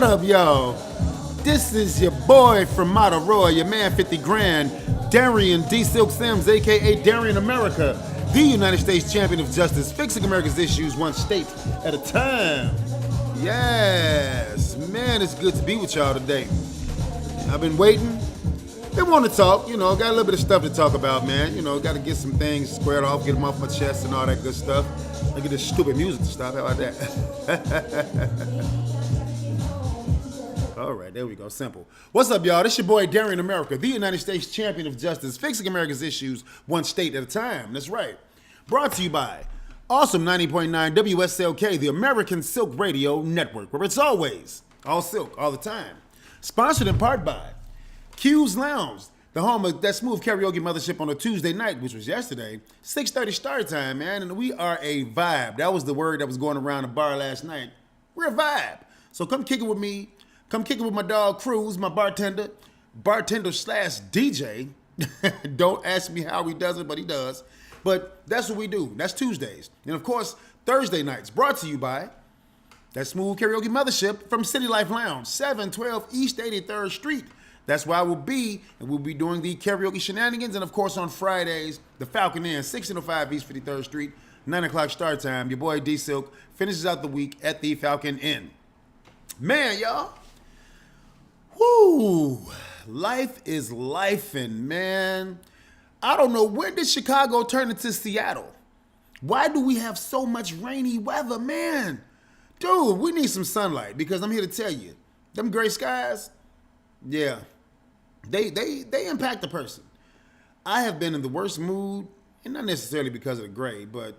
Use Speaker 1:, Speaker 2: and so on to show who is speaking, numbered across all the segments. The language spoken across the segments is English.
Speaker 1: What up, y'all? This is your boy from Motorola, your man 50 Grand, Darian D. Silk Sims, aka Darian America, the United States Champion of Justice, fixing America's issues one state at a time. Yes, man, it's good to be with y'all today. I've been waiting. They want to talk, got a little bit of stuff to talk about, man. Got to get some things squared off, get them off my chest and all that good stuff. I get this stupid music to stop. How about that? All right, there we go. Simple. What's up, y'all? This your boy, Darian America, the United States Champion of Justice, fixing America's issues one state at a time. That's right. Brought to you by Awesome 90.9 WSLK, the American Silk Radio Network, where it's always all silk, all the time. Sponsored in part by Q's Lounge, the home of that smooth karaoke mothership on a Tuesday night, which was yesterday, 6:30 start time, man, and we are a vibe. That was the word that was going around the bar last night. We're a vibe. So come kick it with me. Come kick it with my dog Cruz, my bartender slash DJ. Don't ask me how he does it, but he does. But that's what we do. That's Tuesdays. And of course, Thursday nights, brought to you by that smooth karaoke mothership from City Life Lounge, 712 East 83rd Street. That's where I will be, and we'll be doing the karaoke shenanigans. And of course, on Fridays, the Falcon Inn, 1605 East 53rd Street, 9 o'clock start time. Your boy D Silk finishes out the week at the Falcon Inn. Man, y'all. Whoo, life is lifing, man. I don't know, when did Chicago turn into Seattle? Why do we have so much rainy weather, man? Dude, we need some sunlight, because I'm here to tell you, them gray skies, yeah, they impact the person. I have been in the worst mood, and not necessarily because of the gray, but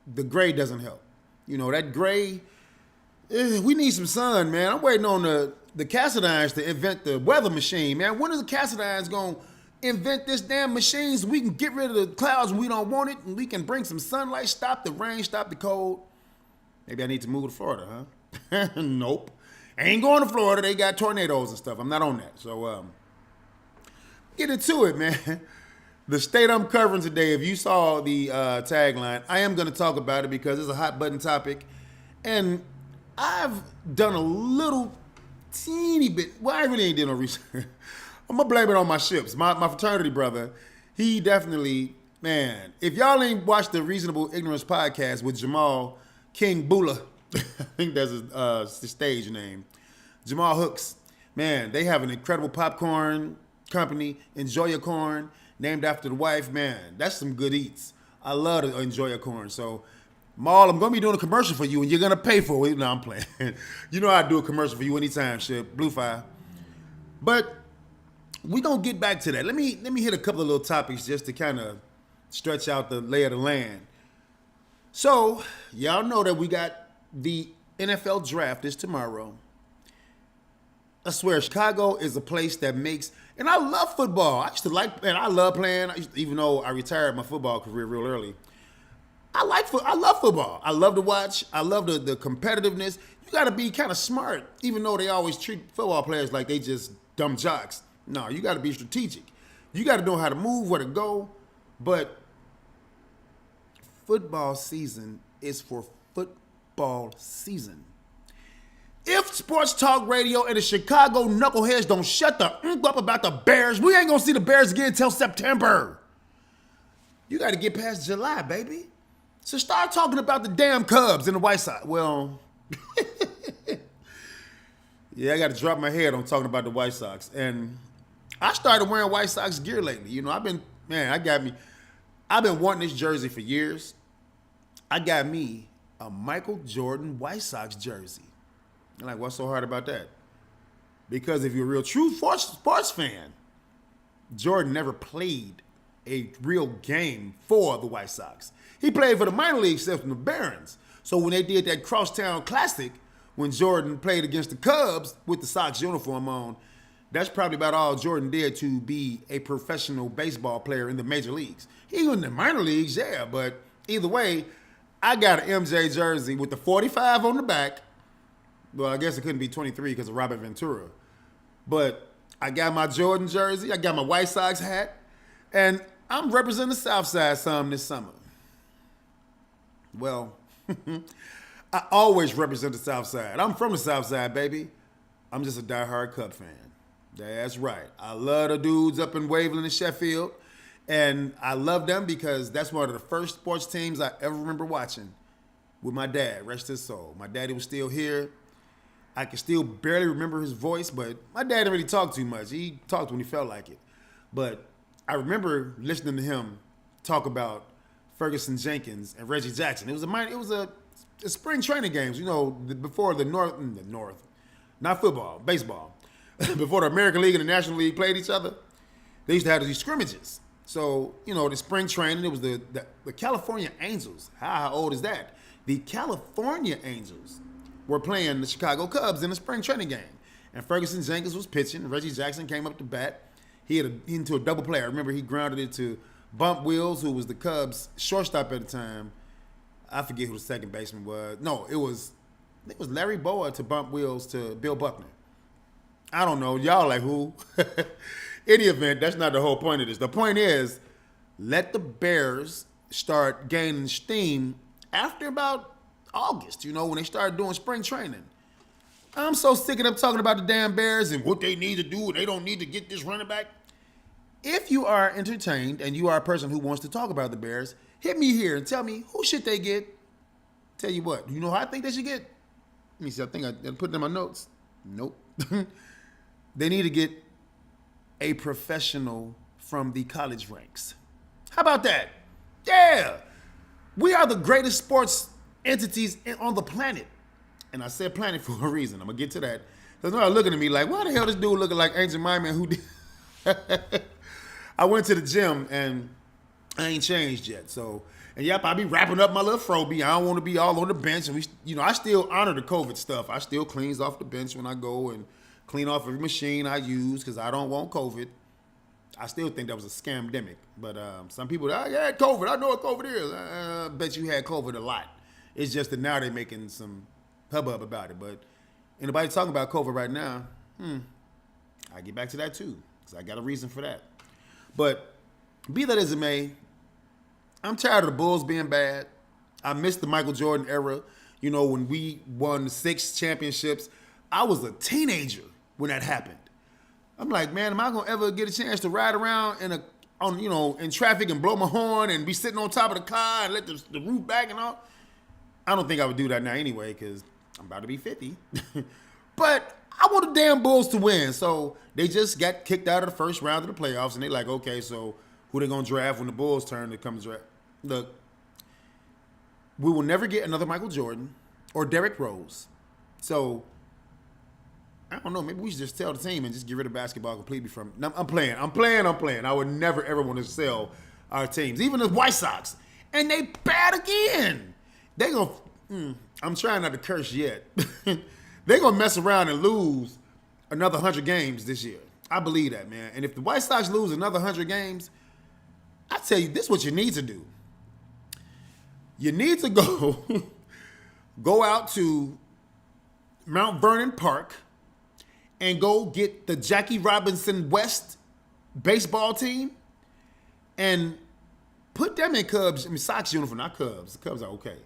Speaker 1: the gray doesn't help. That gray, we need some sun, man. I'm waiting on the Cassidines to invent the weather machine, man. When are the Cassidines going to invent this damn machine so we can get rid of the clouds when we don't want it, and we can bring some sunlight, stop the rain, stop the cold? Maybe I need to move to Florida, huh? Nope. I ain't going to Florida. They got tornadoes and stuff. I'm not on that. So, get into it, man. The state I'm covering today, if you saw the tagline, I am going to talk about it because it's a hot button topic. And I've done a little teeny bit. Well, I really ain't did no research. I'm going to blame it on my ships. My fraternity brother, he definitely, man, if y'all ain't watched the Reasonable Ignorance podcast with Jamal King Bula, I think that's his stage name, Jamal Hooks, man, they have an incredible popcorn company, Enjoy Your Corn, named after the wife. Man, that's some good eats. I love to enjoy your corn. So, Maul, I'm going to be doing a commercial for you, and you're going to pay for it. No, I'm playing. You know I'd do a commercial for you anytime, shit. Blue Fire. But we don't get back to that. Let me hit a couple of little topics just to kind of stretch out the lay of the land. So, y'all know that we got the NFL draft is tomorrow. I swear, Chicago is a place that makes, and I love football. I used to like, man, I love playing, even though I retired my football career real early. I love football. I love to watch. I love the competitiveness. You got to be kind of smart, even though they always treat football players like they just dumb jocks. No, you got to be strategic. You got to know how to move, where to go. But football season is for football season. If sports talk radio and the Chicago knuckleheads don't shut the up about the Bears, we ain't going to see the Bears again until September. You got to get past July, baby. So start talking about the damn Cubs and the White Sox. Well, yeah, I got to drop my head on talking about the White Sox. And I started wearing White Sox gear lately. I've been wanting this jersey for years. I got me a Michael Jordan White Sox jersey. You're like, what's so hard about that? Because if you're a real true sports fan, Jordan never played a real game for the White Sox. He played for the minor leagues except from the Barons. So when they did that Crosstown Classic, when Jordan played against the Cubs with the Sox uniform on, that's probably about all Jordan did to be a professional baseball player in the major leagues. He was in the minor leagues, yeah, but either way, I got an MJ jersey with the 45 on the back. Well, I guess it couldn't be 23 because of Robert Ventura. But I got my Jordan jersey, I got my White Sox hat, and I'm representing the South Side some this summer. Well, I always represent the South Side. I'm from the South Side, baby. I'm just a diehard Cub fan. That's right. I love the dudes up in Waveland and Sheffield. And I love them because that's one of the first sports teams I ever remember watching with my dad, rest his soul. My daddy was still here. I can still barely remember his voice, but my dad didn't really talk too much. He talked when he felt like it. But I remember listening to him talk about Ferguson Jenkins and Reggie Jackson. It was a spring training games, before the North, not football, baseball. Before the American League and the National League played each other, they used to have these scrimmages. So, the spring training, it was the California Angels. How old is that? The California Angels were playing the Chicago Cubs in the spring training game. And Ferguson Jenkins was pitching. Reggie Jackson came up to bat. He had into a double play. I remember he grounded it to Bump Wills, who was the Cubs shortstop at the time. I forget who the second baseman was. No, I think it was Larry Boa to Bump Wills to Bill Buckner. I don't know. Y'all like who? Any event, that's not the whole point of this. The point is, let the Bears start gaining steam after about August, when they started doing spring training. I'm so sick of them talking about the damn Bears and what they need to do and they don't need to get this running back. If you are entertained and you are a person who wants to talk about the Bears, hit me here and tell me who should they get. Tell you what, you know who I think they should get? Let me see, I think I put it in my notes. Nope. They need to get a professional from the college ranks. How about that? Yeah. We are the greatest sports entities on the planet. And I said planet for a reason. I'm going to get to that. Because they're looking at me like, why the hell this dude looking like Ancient My Man who did? I went to the gym and I ain't changed yet. So, and yep, I be wrapping up my little Froby. I don't want to be all on the bench. And I still honor the COVID stuff. I still cleans off the bench when I go and clean off every machine I use because I don't want COVID. I still think that was a scamdemic. But some people, you had COVID. I know what COVID is. I bet you had COVID a lot. It's just that now they're making some hubbub about it. But anybody talking about COVID right now, I get back to that too because I got a reason for that. But be that as it may, I'm tired of the Bulls being bad. I miss the Michael Jordan era. When we won 6 championships, I was a teenager when that happened. I'm like, man, am I gonna ever get a chance to ride around in traffic and blow my horn and be sitting on top of the car and let the roof back and all? I don't think I would do that now anyway because I'm about to be 50. But I want the damn Bulls to win. So they just got kicked out of the first round of the playoffs and they're like, okay, so who they gonna draft when the Bulls turn to come draft? Look, we will never get another Michael Jordan or Derrick Rose. So I don't know. Maybe we should just tell the team and just get rid of basketball completely from. I'm playing. I would never, ever want to sell our teams. Even the White Sox. And they bad again. They going to, I'm trying not to curse yet. They're going to mess around and lose another 100 games this year. I believe that, man. And if the White Sox lose another 100 games, I tell you, this is what you need to do. You need to go out to Mount Vernon Park and go get the Jackie Robinson West baseball team and put them in Sox uniform, not Cubs. The Cubs are okay.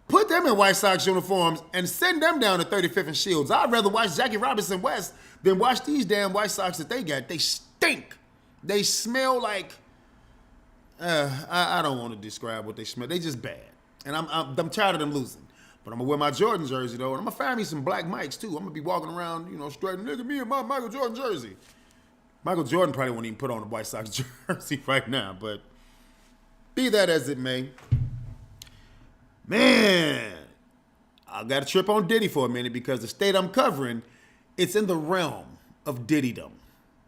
Speaker 1: Put them in White Sox uniforms and send them down to 35th and Shields. I'd rather watch Jackie Robinson West than watch these damn White Sox that they got. They stink. They smell like, I don't want to describe what they smell. They just bad. And I'm tired of them losing. But I'm going to wear my Jordan jersey, though, and I'm going to find me some black mics, too. I'm going to be walking around, strutting, look at me and my Michael Jordan jersey. Michael Jordan probably won't even put on a White Sox jersey right now, but be that as it may. Man, I got to trip on Diddy for a minute because the state I'm covering, it's in the realm of Diddydom.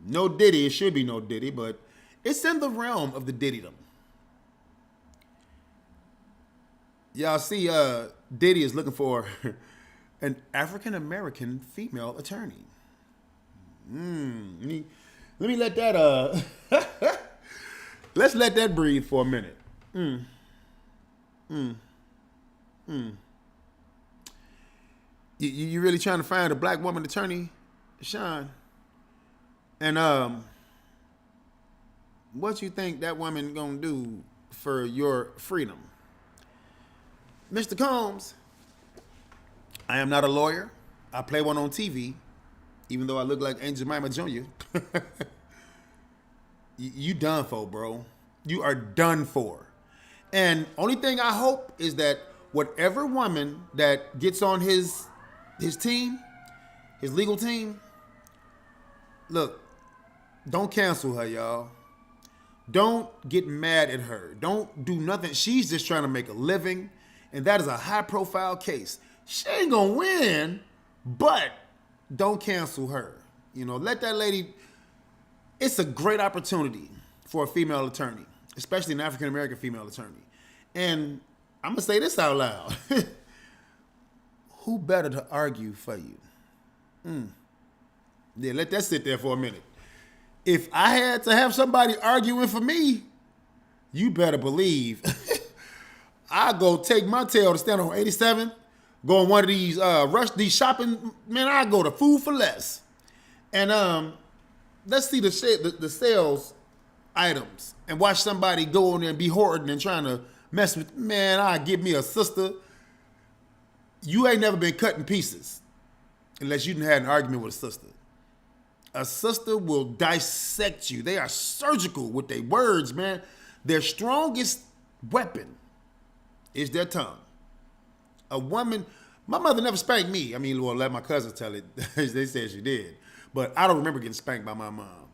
Speaker 1: No Diddy, it should be no Diddy, but it's in the realm of the Diddydom. Y'all see, Diddy is looking for an African-American female attorney. Let me let that, let's let that breathe for a minute. You really trying to find a black woman attorney, Sean? And what you think that woman gonna do for your freedom? Mr. Combs, I am not a lawyer. I play one on TV. even though I look like Aunt Jemima Jr. You done for, bro. You are done for. And only thing I hope is that whatever woman that gets on his team, his legal team, look, don't cancel her, y'all. Don't get mad at her. Don't do nothing. She's just trying to make a living, and that is a high-profile case. She ain't gonna win, but don't cancel her. You know, let that lady. It's a great opportunity for a female attorney, especially an African-American female attorney. And I'm gonna say this out loud. Who better to argue for you? Yeah, let that sit there for a minute. If I had to have somebody arguing for me, you better believe I go take my tail to stand on 87, go on one of these shopping, man, I go to Food for Less. And let's see the sales items and watch somebody go in there and be hoarding and trying to mess with, man, I give me a sister. You ain't never been cut in pieces unless you done had an argument with a sister. A sister will dissect you. They are surgical with their words, man. Their strongest weapon is their tongue. A woman, my mother never spanked me. I mean, well, let my cousin tell it. They said she did. But I don't remember getting spanked by my mom.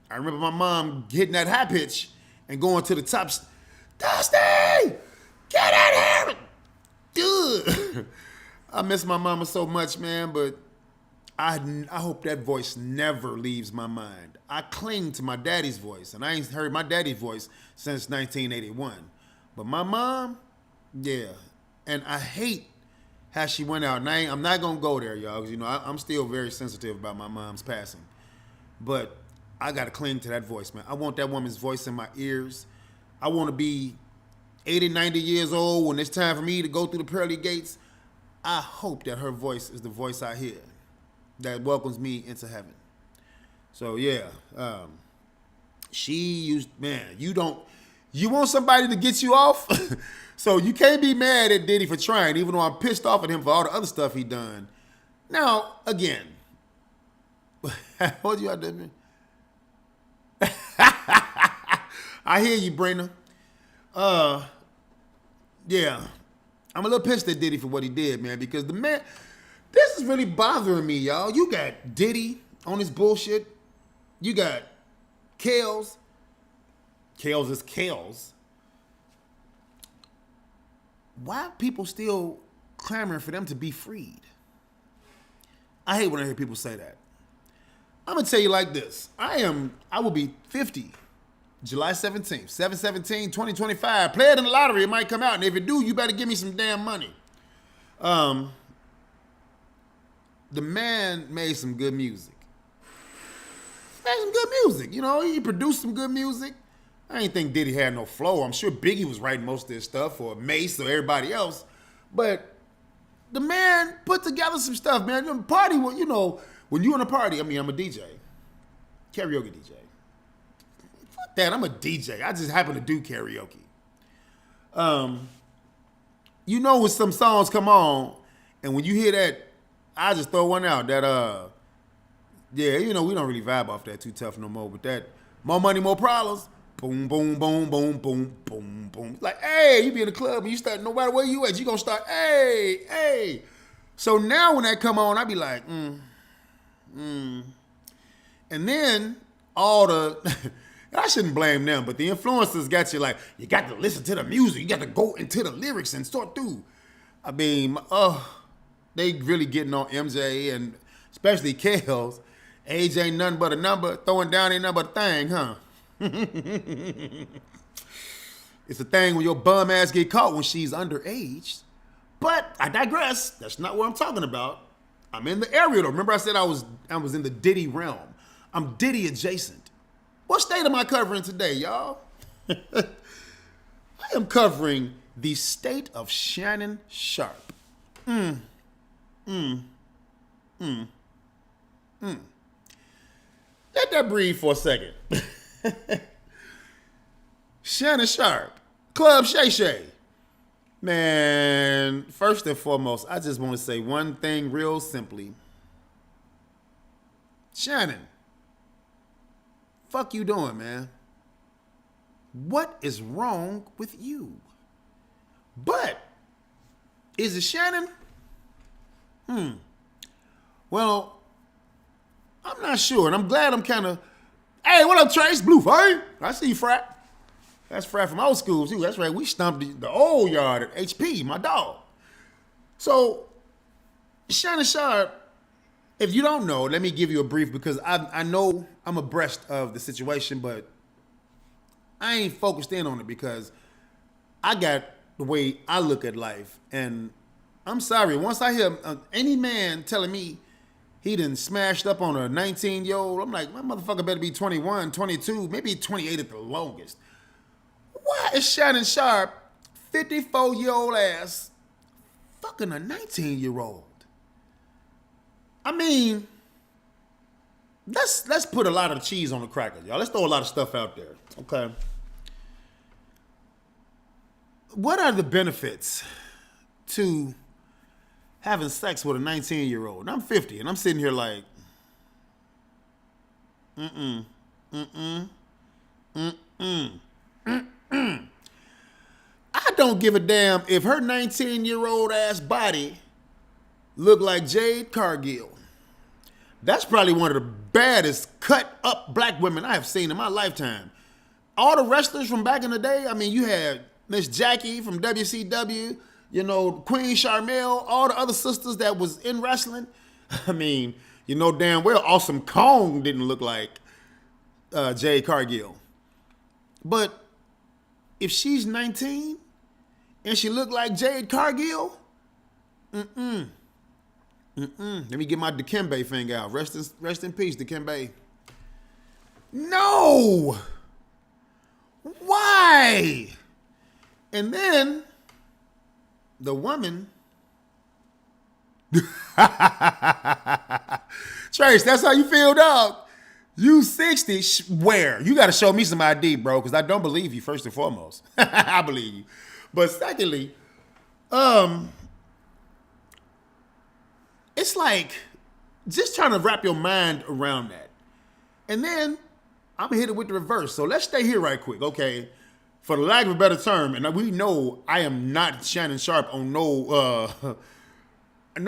Speaker 1: I remember my mom hitting that high pitch and going to the top. Dusty, get out here. Dude. I miss my mama so much, man, but I hope that voice never leaves my mind. I cling to my daddy's voice, and I ain't heard my daddy's voice since 1981. But my mom, yeah. And I hate how she went out. And I'm not going to go there, y'all, because, you know, I'm still very sensitive about my mom's passing. But I got to cling to that voice, man. I want that woman's voice in my ears. I want to be 80, 90 years old when it's time for me to go through the pearly gates. I hope that her voice is the voice I hear that welcomes me into heaven. So, yeah. You want somebody to get you off? So you can't be mad at Diddy for trying, even though I'm pissed off at him for all the other stuff he done. Now, again, what you out there, man? I hear you, Brenda. Yeah. I'm a little pissed at Diddy for what he did, man, because the man, this is really bothering me, y'all. You got Diddy on his bullshit. You got Kales. Kales is Kales. Why are people still clamoring for them to be freed? I hate when I hear people say that. I'm going to tell you like this. I will be 50 July 17th, 7/17/2025. Play it in the lottery. It might come out. And if it do, you better give me some damn money. The man made some good music. You know, he produced some good music. I ain't think Diddy had no flow. I'm sure Biggie was writing most of this stuff, or Mace, or everybody else. But the man put together some stuff, man. The party, you know, when you in a party, I mean, I'm a DJ. Karaoke DJ. Fuck that, I'm a DJ. I just happen to do karaoke. You know when some songs come on, and when you hear that, I just throw one out. That, yeah, you know, we don't really vibe off that too tough no more. But that, more money, more problems. Boom, boom, boom, boom, boom, boom, boom. Like, hey, you be in the club and you start, no matter where you at, you gonna start, hey. So now when that come on, I be like, And then all the, I shouldn't blame them, but the influencers got you like, you got to listen to the music. You got to go into the lyrics and sort through. I mean, they really getting on MJ and especially Kales. Age ain't nothing but a number. Throwing down ain't nothing but a thing, huh? It's a thing when your bum ass get caught when she's underage. But I digress. That's not what I'm talking about. I'm in the area though. Remember I said I was in the Diddy realm. I'm Diddy adjacent. What state am I covering today, y'all? I am covering the state of Shannon Sharpe. Let that breathe for a second. Shannon Sharpe, Club Shay Shay. Man, first and foremost, I just want to say one thing real simply. Shannon, fuck you doing, man? What is wrong with you? But, is it Shannon? Well, I'm not sure, and I'm glad I'm kind of. Hey, what up, Trace? Blue, hey? I see you, Frat. That's Frat from old school, too. That's right. We stumped the old yard at HP, my dog. So, Shannon Sharp, if you don't know, let me give you a brief because I know I'm abreast of the situation, but I ain't focused in on it because I got the way I look at life. And I'm sorry, once I hear any man telling me he done smashed up on a 19-year-old, I'm like, my motherfucker better be 21, 22, maybe 28 at the longest. Why is Shannon Sharp, 54-year-old ass, fucking a 19-year-old? I mean, let's put a lot of cheese on the crackers, y'all. Let's throw a lot of stuff out there, okay? What are the benefits to having sex with a 19-year-old? I'm 50, and I'm sitting here like, I don't give a damn if her 19-year-old ass body looked like Jade Cargill. That's probably one of the baddest cut up black women I have seen in my lifetime. All the wrestlers from back in the day, I mean, you had Miss Jackie from WCW, you know, Queen Charmel, all the other sisters that was in wrestling. I mean, you know damn well Awesome Kong didn't look like Jade Cargill. But if she's 19 and she looked like Jade Cargill, let me get my Dikembe thing out. Rest in peace, Dikembe. No! Why? And then the woman. Trace, that's how you feel, dog. You 60, where? You got to show me some ID, bro, because I don't believe you, first and foremost. I believe you. But secondly, it's like just trying to wrap your mind around that. And then I'm going to hit it with the reverse. So let's stay here right quick, okay? For the lack of a better term, and we know I am not Shannon Sharp on no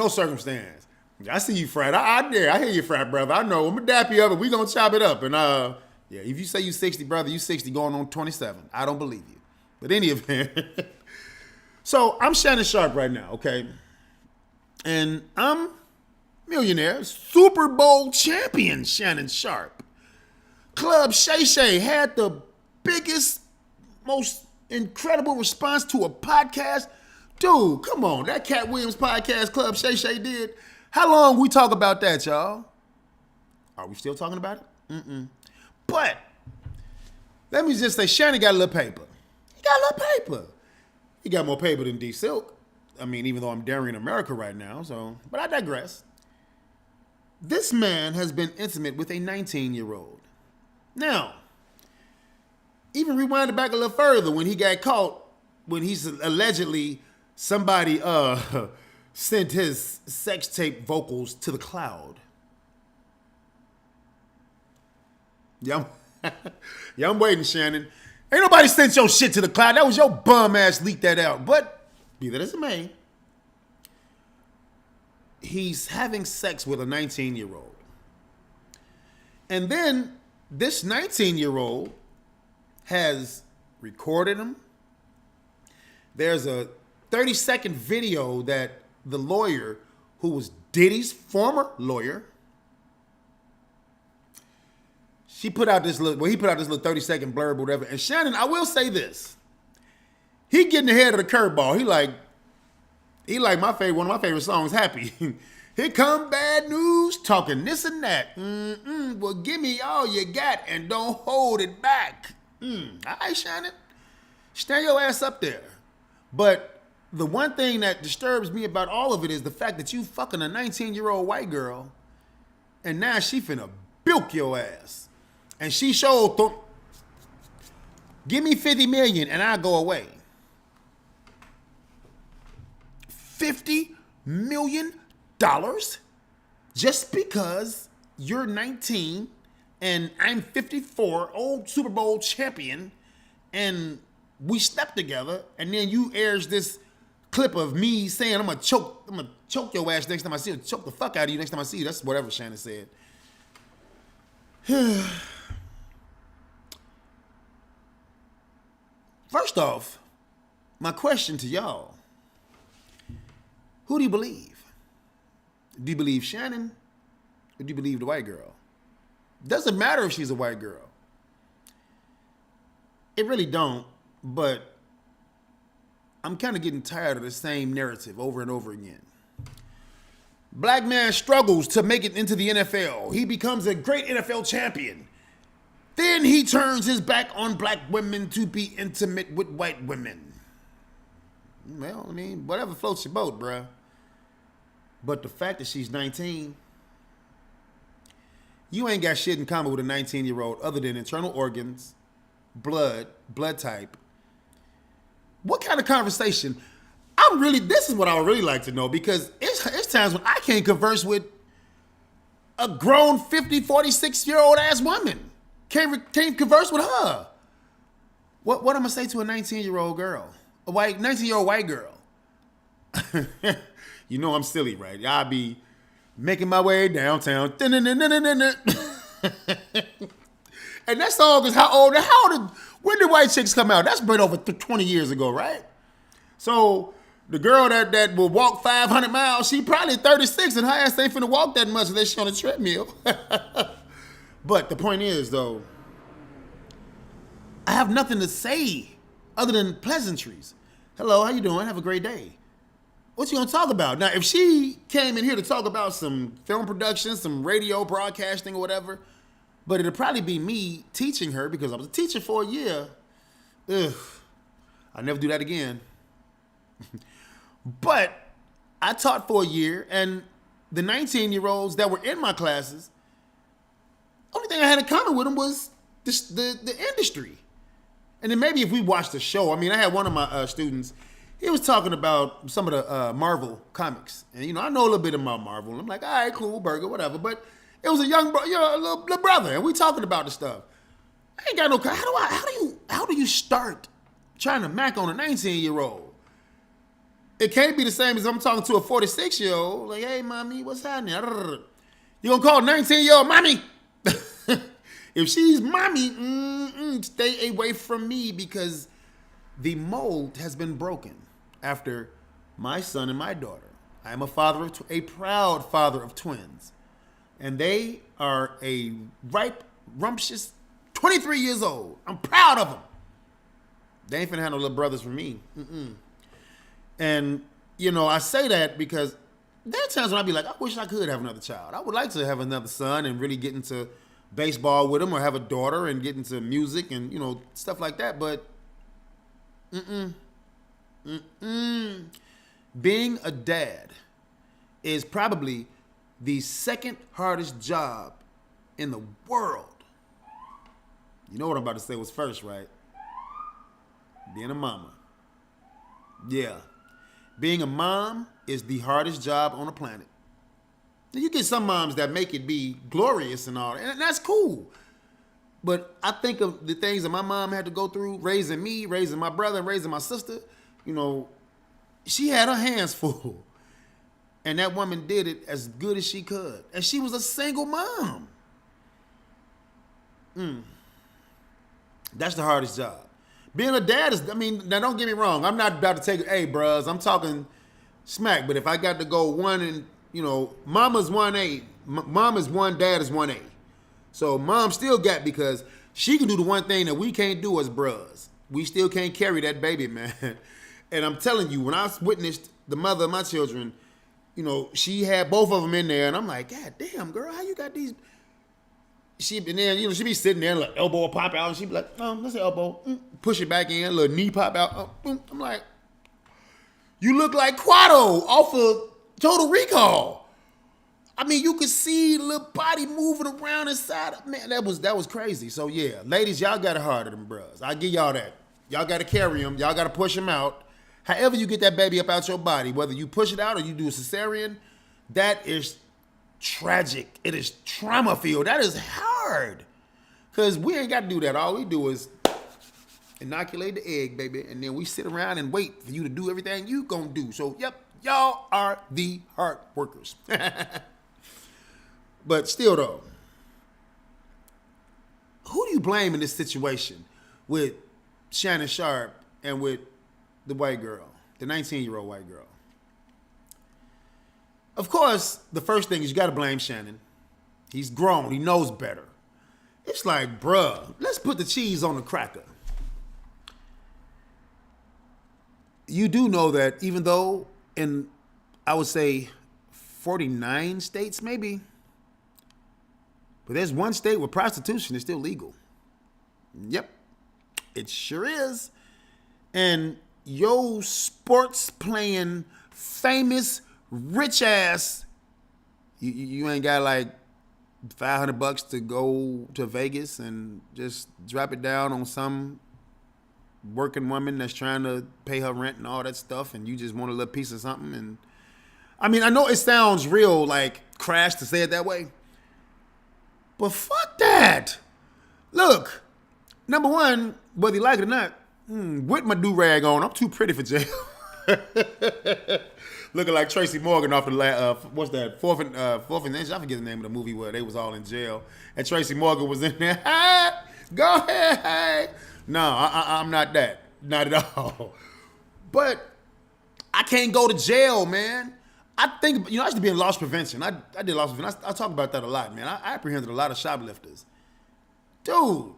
Speaker 1: circumstance. I see you, Frat. I hear you, Frat, brother. I know. I'm going to dap you up, and we going to chop it up. And, yeah, if you say you 60, brother, you 60 going on 27. I don't believe you. But any event. So I'm Shannon Sharp right now, okay? And I'm millionaire, Super Bowl champion Shannon Sharp. Club Shay Shay had the biggest, most incredible response to a podcast. Dude, come on. That Cat Williams podcast Club Shay Shay did. How long we talk about that, y'all? Are we still talking about it? But let me just say, Shannon got a little paper. He got a little paper. He got more paper than D Silk. I mean, even though I'm Darian America right now, so, but I digress. This man has been intimate with a 19-year-old. Now, even rewind it back a little further when he got caught, when he's allegedly somebody sent his sex tape vocals to the cloud. Yeah, I'm waiting, Shannon. Ain't nobody sent your shit to the cloud. That was your bum ass leaked that out. But be that as it may, he's having sex with a 19-year-old. And then this 19-year-old has recorded him. There's a 30-second video that the lawyer, who was Diddy's former lawyer, he put out this little 30-second blurb or whatever. And Shannon, I will say this. He getting ahead of the curveball. He like one of my favorite songs, Happy. Here come bad news, talking this and that. Well, give me all you got and don't hold it back. All right, Shannon. Stand your ass up there. But the one thing that disturbs me about all of it is the fact that you fucking a 19-year-old white girl and now she finna bilk your ass. And she showed, give me $50 million and I'll go away. $50 million? Just because you're 19 and I'm 54, old Super Bowl champion, and we slept together, and then you airs this clip of me saying I'm gonna choke your ass next time I see you, choke the fuck out of you next time I see you. That's whatever Shannon said. First off, my question to y'all: who do you believe? Do you believe Shannon, or do you believe the white girl? Doesn't matter if she's a white girl. It really don't, but I'm kind of getting tired of the same narrative over and over again. Black man struggles to make it into the NFL. He becomes a great NFL champion. Then he turns his back on black women to be intimate with white women. Well, I mean, whatever floats your boat, bruh. But the fact that she's 19, you ain't got shit in common with a 19-year-old other than internal organs, blood type. What kind of conversation? This is what I would really like to know, because it's times when I can't converse with a grown 50, 46-year-old ass woman. Can't converse with her. What am I gonna say to a 19-year-old girl? A 19-year-old white girl? You know I'm silly, right? I'll be making my way downtown. And that song is how old? When did White Chicks come out? That's been over 20 years ago, right? So the girl that will walk 500 miles, she probably 36, and her ass ain't finna walk that much unless she on a treadmill. But the point is, though, I have nothing to say other than pleasantries. Hello, how you doing? Have a great day. What you gonna talk about? Now, if she came in here to talk about some film production, some radio broadcasting or whatever, but it'll probably be me teaching her, because I was a teacher for a year. Ugh, I'll never do that again. But I taught for a year, and the 19-year-olds that were in my classes, only thing I had in common with them was the industry. And then maybe if we watched the show, I mean, I had one of my students, he was talking about some of the Marvel comics. And, you know, I know a little bit about Marvel. And I'm like, all right, cool, burger, whatever. But it was a young, a little brother, and we talking about the stuff. I ain't got no, how do you start trying to mac on a 19-year-old? It can't be the same as I'm talking to a 46-year-old. Like, hey, mommy, what's happening? You gonna call a 19-year-old mommy? If she's mommy, stay away from me, because the mold has been broken after my son and my daughter. I am a proud father of twins, and they are a ripe, rumptious 23 years old. I'm proud of them. They ain't finna have no little brothers from me. And, you know, I say that because there are times when I be like, I wish I could have another child. I would like to have another son and really get into baseball with him, or have a daughter and get into music and, you know, stuff like that. But being a dad is probably the second hardest job in the world. You know what I'm about to say was first, right? Being a mama. Yeah. Being a mom is the hardest job on the planet. You get some moms that make it be glorious and all, and that's cool. But I think of the things that my mom had to go through, raising me, raising my brother, and raising my sister. You know, she had her hands full. And that woman did it as good as she could. And she was a single mom. That's the hardest job. Being a dad is, I mean, now don't get me wrong. I'm not about to take, hey, bros, I'm talking smack. But if I got to go one and, you know, mama's 1A, mom is 1, dad is 1A. So mom still got, because she can do the one thing that we can't do as bros. We still can't carry that baby, man. And I'm telling you, when I witnessed the mother of my children, you know, she had both of them in there, and I'm like, God damn, girl, how you got these? And then, you know, she be sitting there, like elbow will pop out, and she be like, oh, that's an elbow. Push it back in, little knee pop out. I'm like, you look like Quado off of Total Recall. I mean, you could see the little body moving around inside. Man, that was crazy. So yeah, ladies, y'all got it harder than bros. I give y'all that. Y'all got to carry them. Y'all got to push them out. However you get that baby up out your body, whether you push it out or you do a cesarean, that is tragic. It is trauma filled. That is hard. Because we ain't got to do that. All we do is inoculate the egg, baby, and then we sit around and wait for you to do everything you gonna do. So, yep, y'all are the hard workers. But still, though, who do you blame in this situation with Shannon Sharpe and with the white girl, the 19-year-old white girl? Of course, the first thing is you got to blame Shannon. He's grown. He knows better. It's like, bruh, let's put the cheese on the cracker. You do know that even though in, I would say, 49 states maybe, but there's one state where prostitution is still legal. Yep, it sure is. And yo sports playing famous rich ass, you ain't got like $500 to go to Vegas and just drop it down on some working woman that's trying to pay her rent and all that stuff, and you just want a little piece of something. And I mean, I know it sounds real like crash to say it that way, but fuck that. Look, number one, whether you like it or not, with my do-rag on, I'm too pretty for jail. Looking like Tracy Morgan off the what's that, Fourth and Inch. I forget the name of the movie where they was all in jail, and Tracy Morgan was in there. Hey, go ahead, hey. No, I'm not that, not at all. But I can't go to jail, man. I think, I used to be in loss prevention. I did loss prevention. I talk about that a lot, man. I apprehended a lot of shoplifters. Dude,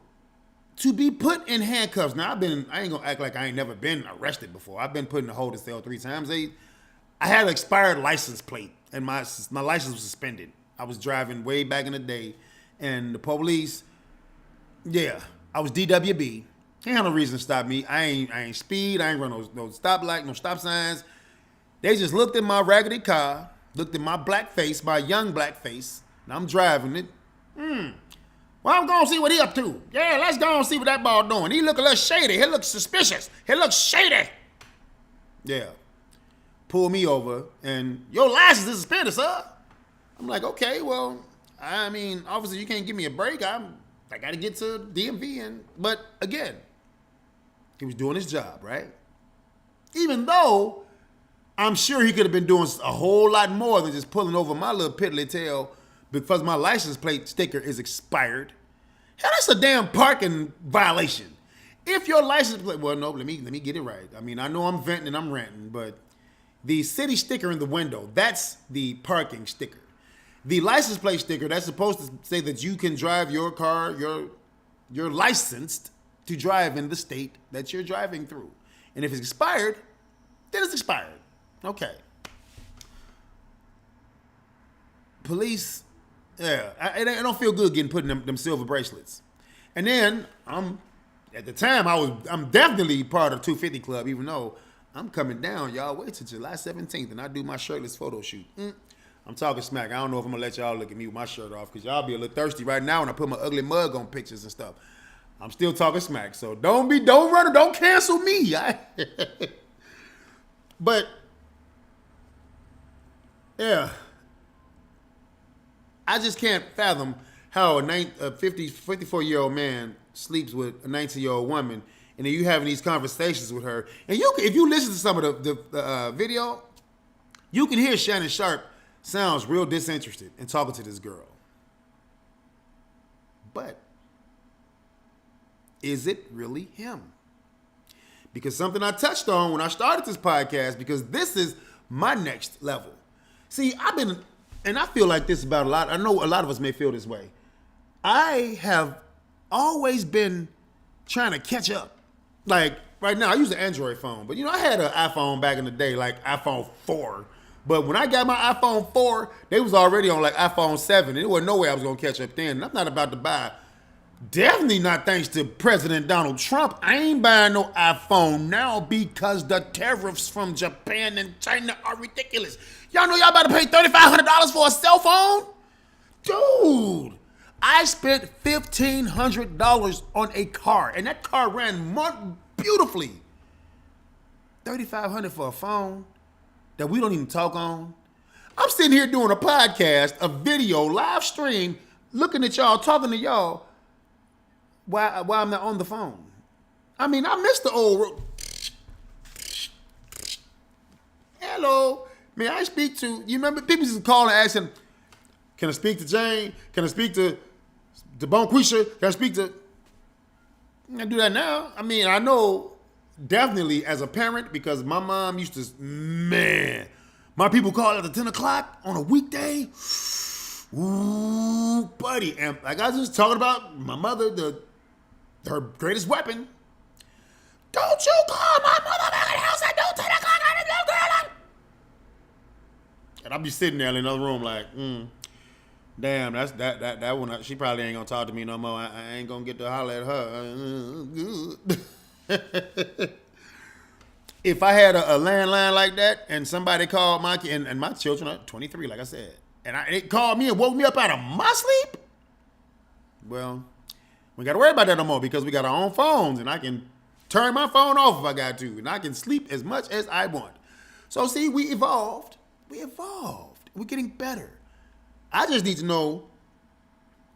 Speaker 1: to be put in handcuffs. Now, I ain't gonna act like I ain't never been arrested before. I've been put in a holding cell 3 times. I had an expired license plate, and my license was suspended. I was driving way back in the day, and the police, I was DWB. They had no reason to stop me. I ain't speed. I ain't run no stop light, no stop signs. They just looked at my raggedy car, looked at my black face, my young black face, and I'm driving it. Well, I'm going to see what he up to. Yeah, let's go and see what that ball doing. He look a little shady. He looks suspicious. He looks shady. Yeah. Pull me over, and your license is suspended, sir. I'm like, okay, well, I mean, officer, you can't give me a break. I got to get to DMV. But again, he was doing his job, right? Even though I'm sure he could have been doing a whole lot more than just pulling over my little piddly tail because my license plate sticker is expired. Hell, that's a damn parking violation. If your license plate, well, no, let me get it right. I mean, I know I'm venting and I'm ranting, but the city sticker in the window, that's the parking sticker. The license plate sticker, that's supposed to say that you can drive your car, you're licensed to drive in the state that you're driving through. And if it's expired, then it's expired. Okay. Police, I don't feel good getting put in them silver bracelets. And then at the time I'm definitely part of 250 Club, even though I'm coming down. Y'all wait till July 17th and I do my shirtless photo shoot. I'm talking smack. I don't know if I'm gonna let y'all look at me with my shirt off because y'all be a little thirsty right now when I put my ugly mug on pictures and stuff. I'm still talking smack. So don't run, don't cancel me. But yeah, I just can't fathom how a 54-year-old man sleeps with a 19-year-old woman, and then you having these conversations with her. And if you listen to some of the video, you can hear Shannon Sharpe sounds real disinterested in talking to this girl. But is it really him? Because something I touched on when I started this podcast, because this is my next level. See, and I feel like this about a lot. I know a lot of us may feel this way. I have always been trying to catch up. Like right now, I use an Android phone, but I had an iPhone back in the day, like iPhone 4. But when I got my iPhone 4, they was already on like iPhone 7. There wasn't no way I was gonna catch up then. And I'm not about to buy. Definitely not thanks to President Donald Trump. I ain't buying no iPhone now because the tariffs from Japan and China are ridiculous. Y'all know y'all about to pay $3,500 for a cell phone? Dude, I spent $1,500 on a car, and that car ran beautifully. $3,500 for a phone that we don't even talk on. I'm sitting here doing a podcast, a video, live stream, looking at y'all, talking to y'all while I'm not on the phone. I mean, I miss the old. Hello, may I speak to? You remember people used to call and ask him, "Can I speak to Jane? Can I speak to Bonquisha? Can I speak to?" I do that now. I mean, I know definitely as a parent because my mom used to, man, my people call it at 10 o'clock on a weekday. Ooh, buddy. And like I was just talking about my mother, her greatest weapon. Don't you call my mother back in the house at 10 o'clock on the girl. And I'll be sitting there in another room like, damn, that's that one. She probably ain't gonna talk to me no more. I ain't gonna get to holler at her. If I had a landline like that and somebody called my kid, and my children are 23, like I said, and it called me and woke me up out of my sleep, well, we got to worry about that no more because we got our own phones and I can turn my phone off if I got to, and I can sleep as much as I want. So see, we evolved. We're getting better. I just need to know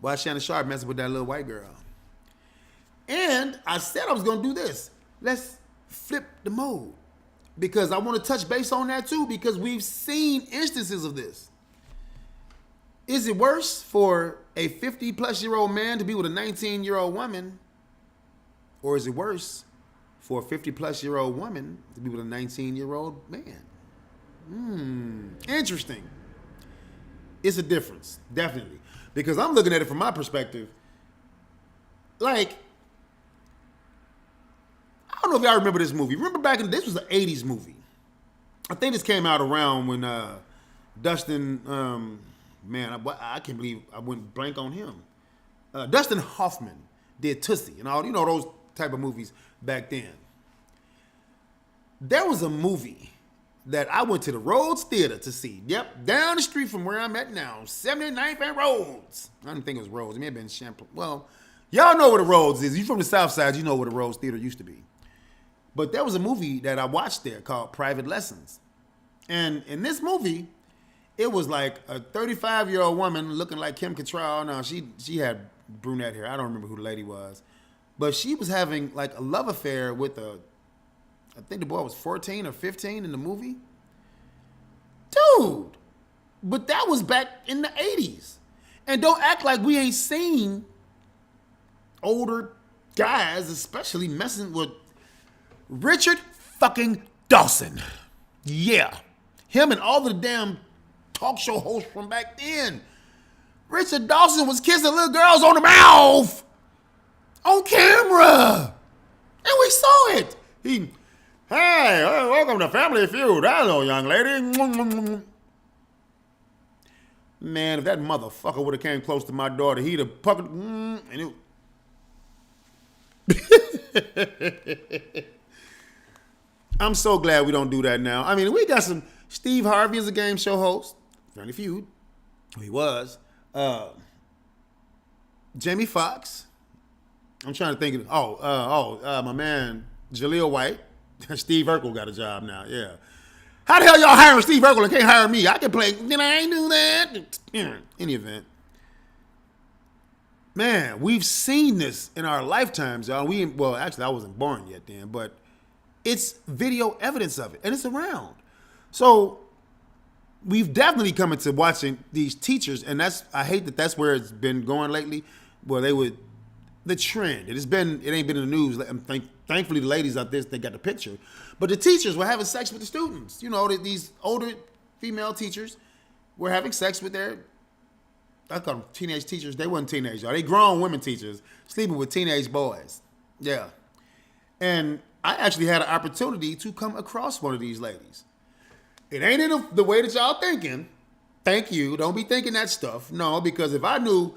Speaker 1: why Shannon Sharp messing with that little white girl. And I said I was going to do this. Let's flip the mode. Because I want to touch base on that too, because we've seen instances of this. Is it worse for a 50-plus-year-old man to be with a 19-year-old woman? Or is it worse for a 50-plus-year-old woman to be with a 19-year-old man? Interesting. It's a difference, definitely. Because I'm looking at it from my perspective. Like, I don't know if y'all remember this movie. Remember back in, this was an 80s movie. I think this came out around when Dustin, man, I can't believe I went blank on him. Dustin Hoffman did Tootsie and all, those type of movies back then. There was a movie that I went to the Rhodes Theater to see. Yep, down the street from where I'm at now, 79th and Rhodes. I didn't think it was Rhodes. It may have been Champlain. Well, y'all know where the Rhodes is. You from the South Side, you know where the Rhodes Theater used to be. But there was a movie that I watched there called Private Lessons. And in this movie, it was like a 35-year-old woman looking like Kim Cattrall. No, she had brunette hair. I don't remember who the lady was. But she was having like a love affair with I think the boy was 14 or 15 in the movie. Dude. But that was back in the 80s. And don't act like we ain't seen older guys, especially messing with Richard fucking Dawson. Yeah. Him and all the damn talk show hosts from back then. Richard Dawson was kissing little girls on the mouth. On camera. And we saw it. Hey, welcome to Family Feud. Hello, young lady. Man, if that motherfucker would have came close to my daughter, he'd have puckered, and it... I'm so glad we don't do that now. I mean, we got some... Steve Harvey is a game show host. Family Feud. He was. Jamie Foxx. I'm trying to think of... my man, Jaleel White. Steve Urkel got a job now, yeah. How the hell y'all hiring Steve Urkel and can't hire me? I can play, I ain't do that. Any event. Man, we've seen this in our lifetimes, y'all. Well, actually, I wasn't born yet then, but it's video evidence of it, and it's around. So we've definitely come into watching these teachers, and I hate that that's where it's been going lately, where the trend. It ain't been in the news. Thankfully, the ladies out there, they got the picture. But the teachers were having sex with the students. These older female teachers were having sex with I call them teenage teachers. They wasn't teenage, y'all. They grown women teachers sleeping with teenage boys. Yeah. And I actually had an opportunity to come across one of these ladies. It ain't in the way that y'all thinking. Thank you. Don't be thinking that stuff. No, because if I knew,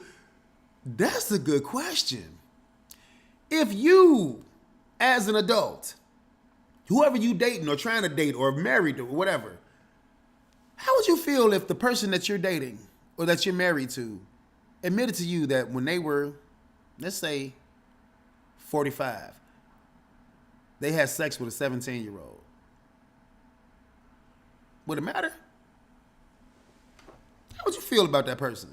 Speaker 1: that's a good question. If you, as an adult, whoever you dating or trying to date or married or whatever, how would you feel if the person that you're dating or that you're married to admitted to you that when they were, let's say, 45, they had sex with a 17-year-old? Would it matter? How would you feel about that person?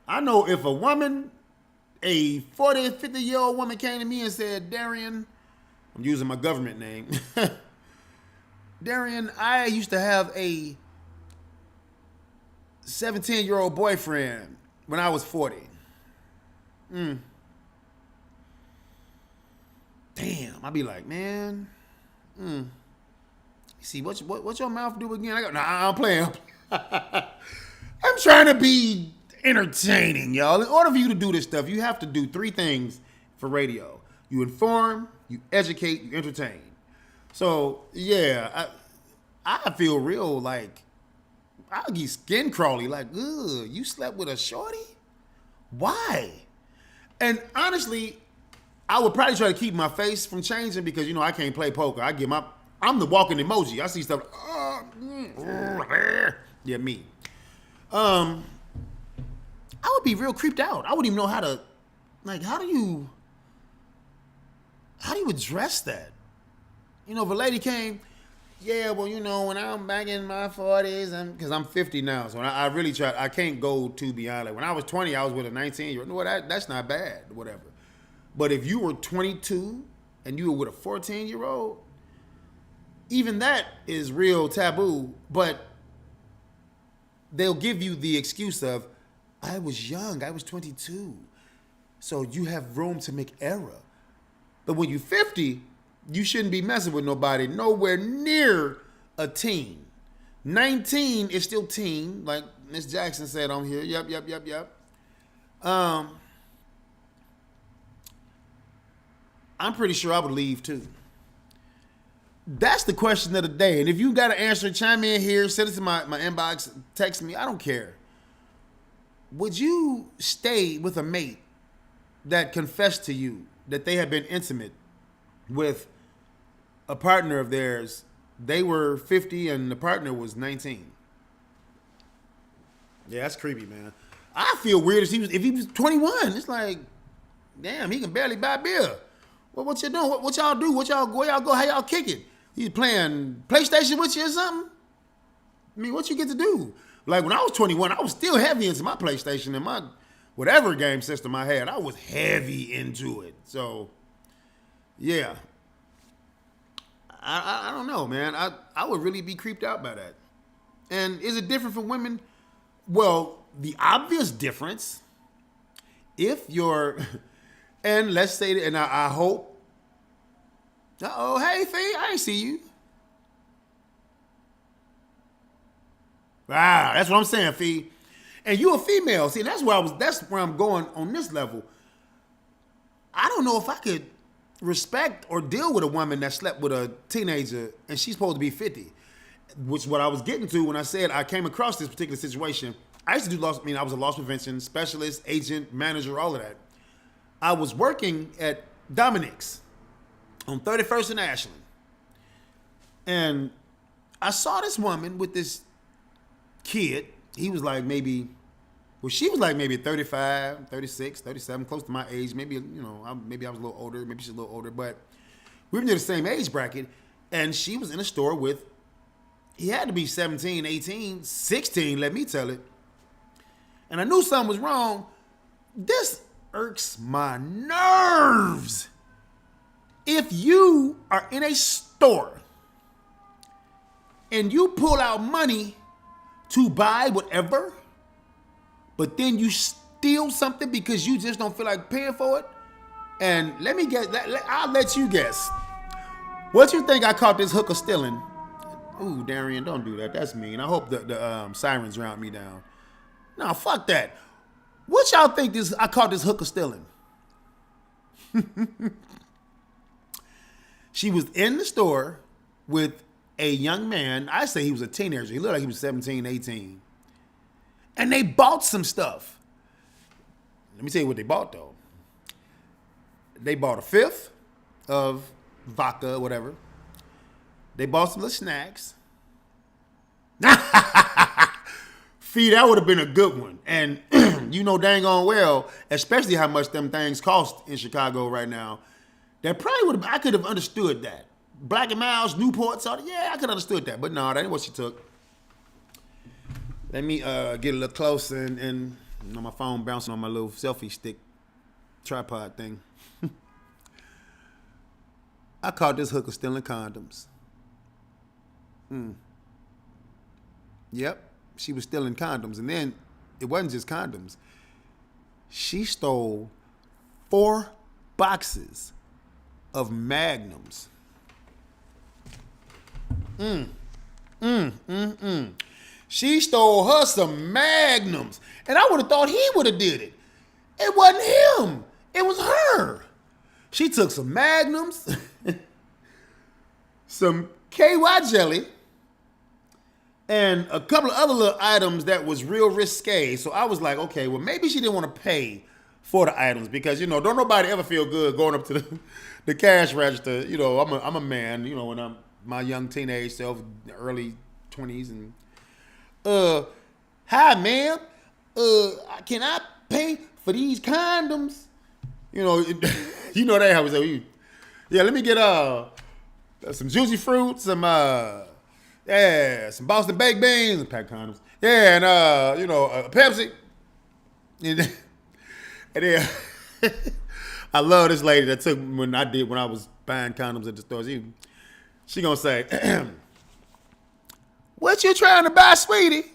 Speaker 1: I know if a woman, a 40, 50-year-old woman came to me and said, Darian, I'm using my government name. Darian, I used to have a 17-year-old boyfriend when I was 40. Damn, I'd be like, man, see, what your mouth do again? I go, nah, I'm playing. I'm trying to be entertaining, y'all. In order for you to do this stuff, you have to do three things for radio. You inform, you educate, you entertain. So, yeah, I feel real like, I'll get skin crawly, like, ugh, you slept with a shorty? Why? And honestly, I would probably try to keep my face from changing because, I can't play poker. I'm the walking emoji. I see stuff, yeah, me. I would be real creeped out. I wouldn't even know how to, like, how do you address that? If a lady came, yeah, well, when I'm back in my 40s, because I'm 50 now, so I really try, I can't go too beyond. Like, when I was 20, I was with a 19-year-old. No, that's not bad, whatever. But if you were 22 and you were with a 14-year-old, even that is real taboo, but they'll give you the excuse of, I was young, I was 22. So you have room to make error. But when you're 50, you shouldn't be messing with nobody nowhere near a teen. 19 is still teen, like Miss Jackson said on here. Yep. I'm pretty sure I would leave too. That's the question of the day. And if you got to answer, chime in here, send it to my inbox, text me. I don't care. Would you stay with a mate that confessed to you that they had been intimate with a partner of theirs? They were 50 and the partner was 19. Yeah, that's creepy, man. I feel weird if he was 21. It's like, damn, he can barely buy beer. Well, what you doing? What y'all do? Where y'all go? How y'all kick it? He playing PlayStation with you or something? I mean, what you get to do? Like, when I was 21, I was still heavy into my PlayStation and my whatever game system I had. I was heavy into it. So, yeah. I don't know, man. I would really be creeped out by that. And is it different for women? Well, the obvious difference, if you're, and let's say, and I hope, hey, Fee, I ain't see you. Ah, that's what I'm saying, Fee. And you a female. See, that's where I'm going on this level. I don't know if I could respect or deal with a woman that slept with a teenager and she's supposed to be 50. Which is what I was getting to when I said I came across this particular situation. I used to do I was a loss prevention specialist, agent, manager, all of that. I was working at Dominic's on 31st and Ashland. And I saw this woman with this kid. He was like she was like maybe 35, 36, 37, close to my age. Maybe, maybe I was a little older. Maybe she's a little older. But we were near the same age bracket. And she was in a store with, he had to be 17, 18, 16, let me tell it. And I knew something was wrong. This irks my nerves. If you are in a store and you pull out money to buy whatever, but then you steal something because you just don't feel like paying for it, and let me guess, I'll let you guess. What you think I caught this hooker stealing? Ooh, Darian, don't do that. That's mean. I hope the sirens drown me down. No, fuck that. What y'all think I caught this hooker stealing? She was in the store with a young man. I say he was a teenager. He looked like he was 17, 18. And they bought some stuff. Let me tell you what they bought, though. They bought a fifth of vodka or whatever. They bought some little snacks. Fee, that would have been a good one. And you know dang on well, especially how much them things cost in Chicago right now, that probably would have, I could have understood that. Black and Miles, Newport, I could have understood that. But no, that ain't what she took. Let me get a little closer and my phone bouncing on my little selfie stick tripod thing. I caught this hooker stealing condoms. Yep, she was stealing condoms. And then it wasn't just condoms. She stole 4 boxes of Magnums. She stole her some Magnums. And I would have thought he would have did it. It wasn't him. It was her. She took some Magnums, some KY jelly, and a couple of other little items that was real risque. So I was like, okay, well, maybe she didn't want to pay for the items because, don't nobody ever feel good going up to the cash register. I'm a man, when I'm my young teenage self, early 20s, and hi, ma'am, can I pay for these condoms? That how we say, yeah, let me get some juicy fruit, some Boston baked beans, and pack condoms. Yeah, and a Pepsi. And then I love this lady that took when I was buying condoms at the stores. She gonna say, "What you trying to buy, sweetie?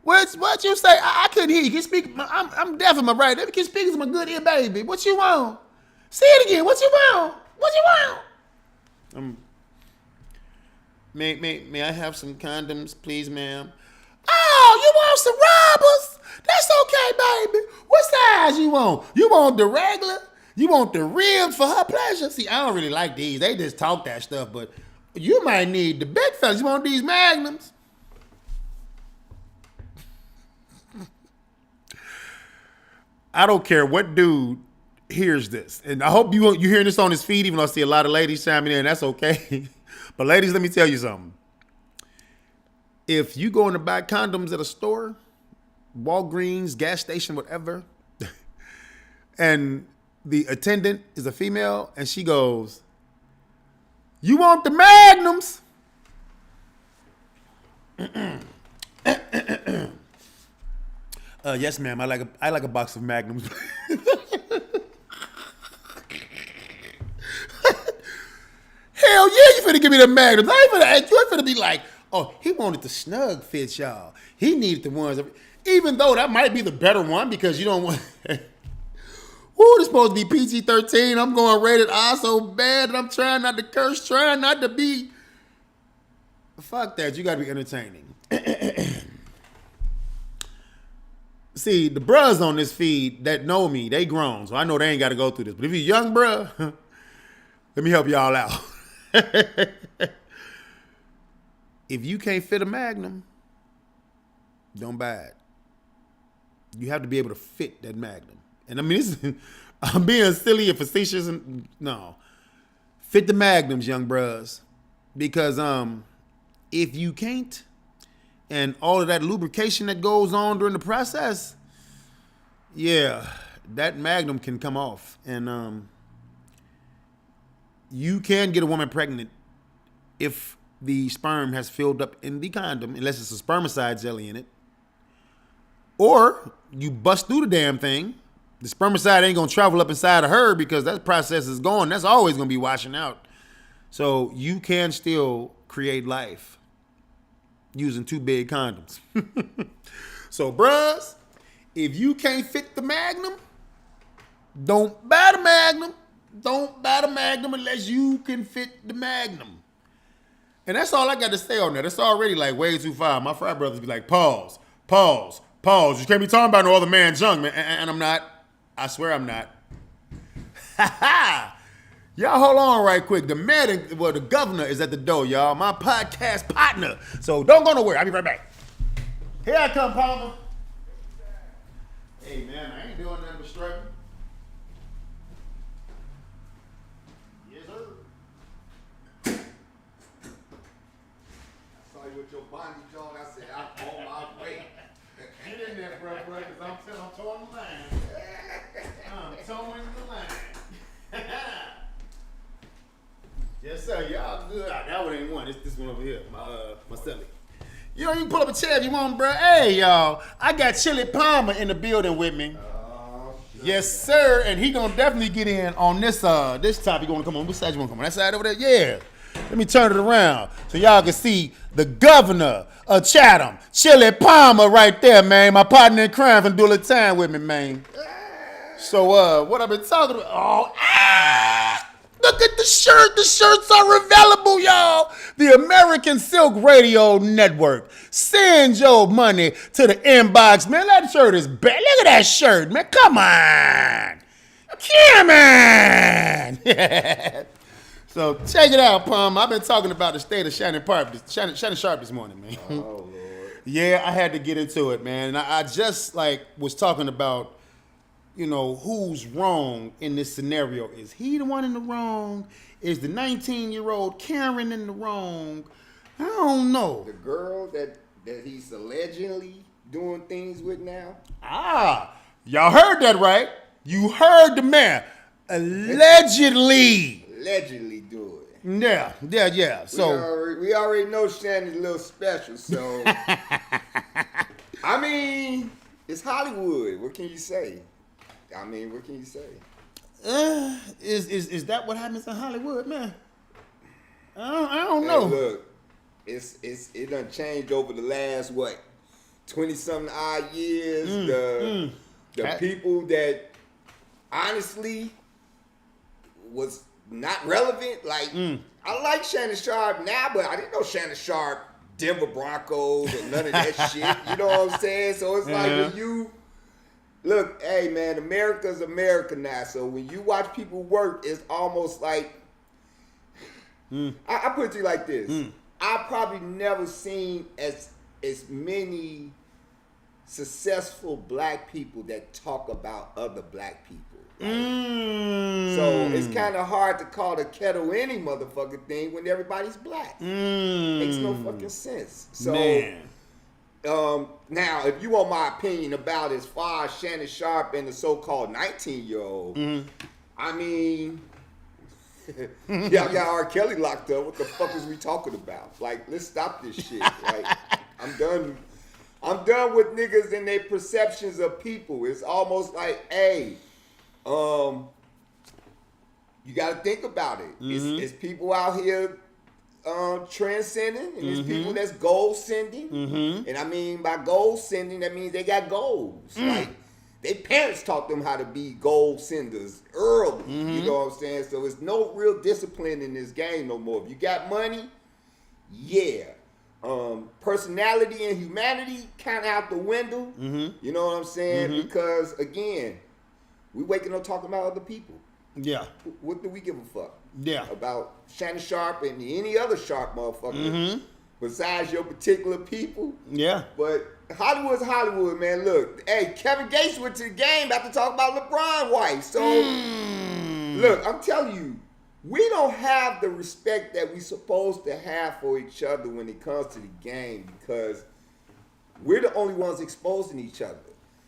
Speaker 1: What you say? I couldn't hear you. Can you speak? I'm deaf in my right. Let me keep speaking to my good ear, baby. What you want? Say it again. What you want? What you want?" May I have some condoms, please, ma'am? Oh, you want some rubbers? That's okay, baby. What size you want? You want the regular? You want the ribs for her pleasure? See, I don't really like these. They just talk that stuff, but you might need the big fellas. You want these Magnums? I don't care what dude hears this. And I hope you're hearing this on his feed, even though I see a lot of ladies chiming in. That's okay. But ladies, let me tell you something. If you going to buy condoms at a store, Walgreens, gas station, whatever, and the attendant is a female and she goes, "You want the Magnums?" Yes, ma'am. I like a box of Magnums. Hell yeah, you finna give me the Magnums. You finna be like, oh, he wanted the snug fit, y'all. He needed the ones, even though that might be the better one because you don't want. Ooh, this supposed to be PG-13. I'm going rated R so bad that I'm trying not to curse, trying not to be. Fuck that. You gotta be entertaining. See, the bruhs on this feed that know me, they grown, so I know they ain't got to go through this. But if you're young, bruh, let me help y'all out. If you can't fit a Magnum, don't buy it. You have to be able to fit that Magnum. And I mean, I'm being silly and facetious. And no, fit the Magnums, young bruhs, because if you can't, and all of that lubrication that goes on during the process, yeah, that Magnum can come off. And you can get a woman pregnant if the sperm has filled up in the condom, unless it's a spermicide jelly in it. Or you bust through the damn thing. The spermicide ain't going to travel up inside of her because that process is gone. That's always going to be washing out. So you can still create life using 2 big condoms. So, bruhs, if you can't fit the Magnum, don't buy the Magnum. Don't buy the Magnum unless you can fit the Magnum. And that's all I got to say on that. It's already like way too far. My frat brothers be like, pause. You can't be talking about no other man's junk, man. And I'm not. I swear I'm not. Ha ha! Y'all hold on right quick. The governor is at the door, y'all. My podcast partner. So don't go nowhere. I'll be right back. Here I come, Palmer. Hey, man, I ain't doing nothing but struggling. Yes, sir.
Speaker 2: I saw you with your bondage on. I said, I'm on my way.
Speaker 1: Get in there, bro, because I'm towing the line. I'm towing the line. Yes, sir. Y'all good. That one ain't one. It's this one over here. My celly. You know, you can pull up a chair if you want, bro. Hey, y'all, I got Chili Palmer in the building with me. Yes, sir, and he gonna definitely get in on this this topic. You wanna come on? Which side you wanna come on? That side over there? Yeah. Let me turn it around so y'all can see the governor of Chatham, Chili Palmer, right there, man. My partner in crime from Dooley Time with me, man. So what I've been talking about? Look at the shirt. The shirts are available, y'all. The American Silk Radio Network. Send your money to the inbox, man. That shirt is bad. Look at that shirt, man. Come on. Come on. So check it out, Palm. I've been talking about the state of Shannon Sharp this morning, man.
Speaker 2: Oh, Lord.
Speaker 1: Yeah, I had to get into it, man. And I just was talking about, you know, who's wrong in this scenario. Is he the one in the wrong? Is the 19-year-old Karen in the wrong? I don't know.
Speaker 2: The girl that he's allegedly doing things with now?
Speaker 1: Y'all heard that right? You heard the man. Allegedly.
Speaker 2: Allegedly do it.
Speaker 1: Yeah. So
Speaker 2: we already know Shannon's a little special, so I mean, it's Hollywood. What can you say?
Speaker 1: Is that what happens in Hollywood, man? I don't know.
Speaker 2: Look, it done changed over the last 20-something odd years. The people that honestly was not relevant. I like Shannon Sharp now, but I didn't know Shannon Sharp, Denver Broncos, or none of that shit. You know what I'm saying? So it's like when you look, hey man, America's America now. So when you watch people work, it's almost like I put it to you like this. I probably never seen as many successful black people that talk about other black people. So it's kind of hard to call the kettle any motherfucking thing when everybody's black. Makes no fucking sense. So now, if you want my opinion about as far as Shannon Sharp and the so-called 19-year-old, I mean, y'all got R. Kelly locked up. What the fuck is we talking about? Let's stop this shit. I'm done with niggas and their perceptions of people. It's almost like, hey, you got to think about it. It's people out here transcending, and there's people that's goal sending. And I mean, by goal sending, that means they got goals. Their parents taught them how to be goal senders early. You know what I'm saying? So it's no real discipline in this game no more. If you got money, yeah. Personality and humanity kind of out the window. You know what I'm saying? Because again, we waking up talking about other people.
Speaker 1: Yeah.
Speaker 2: What do we give a fuck?
Speaker 1: Yeah.
Speaker 2: About Shannon Sharp and any other sharp motherfucker besides your particular people.
Speaker 1: Yeah.
Speaker 2: But Hollywood's Hollywood, man. Look, hey, Kevin Gates went to the game after talking about LeBron's wife. So, look, I'm telling you, we don't have the respect that we supposed to have for each other when it comes to the game because we're the only ones exposing each other.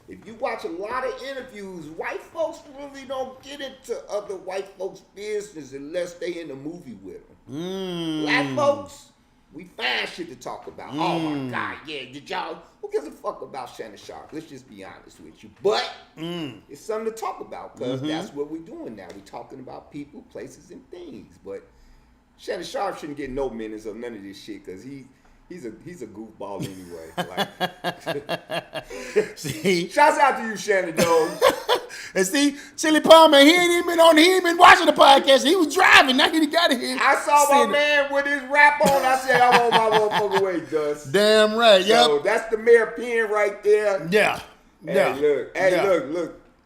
Speaker 2: If you watch a lot of interviews, white folks really don't get into other white folks' business unless they in the movie with them. Black folks, we find shit to talk about. Oh my God, yeah, did y'all? Who gives a fuck about Shannon Sharp? Let's just be honest with you. But it's something to talk about because that's what we're doing now. We're talking about people, places, and things. But Shannon Sharp shouldn't get no minutes of none of this shit because he's a goofball anyway.
Speaker 1: See,
Speaker 2: shouts out to you, Shannon, though.
Speaker 1: And see, Chili Palmer, he ain't been watching the podcast. He was driving. Now he got it here.
Speaker 2: I saw my man with his rap on. I said, I want my motherfucker way, Dust.
Speaker 1: Damn right.
Speaker 2: So that's the mayor pen right there.
Speaker 1: Yeah.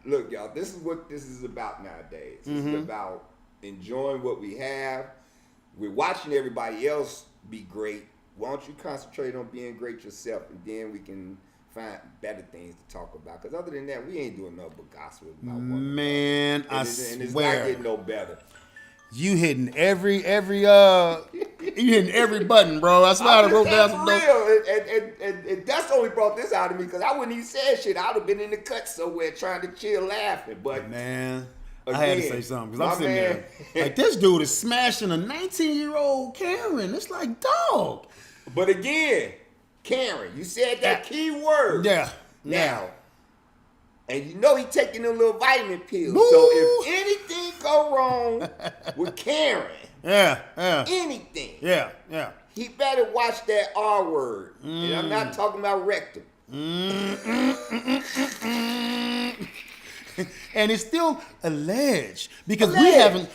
Speaker 2: Look, y'all. This is what this is about nowadays. This is about enjoying what we have. We're watching everybody else be great. Why don't you concentrate on being great yourself, and then we can find better things to talk about. Because other than that, we ain't doing nothing but gossip about one.
Speaker 1: Man,
Speaker 2: I swear. And it's not getting no better.
Speaker 1: You hitting every button, bro. I swear I wrote down some notes.
Speaker 2: And that's only brought this out of me because I wouldn't even say shit. I would have been in the cut somewhere trying to chill laughing. But
Speaker 1: man,
Speaker 2: again,
Speaker 1: I had to say something because I'm sitting there like this dude is smashing a 19-year-old Karen. It's like, dog.
Speaker 2: But again, Karen. You said that key word.
Speaker 1: Yeah.
Speaker 2: Now, and you know he taking them little vitamin pills.
Speaker 1: Woo!
Speaker 2: So if anything go wrong with Karen, anything, he better watch that R word. And I'm not talking about rectum.
Speaker 1: And it's still alleged because we haven't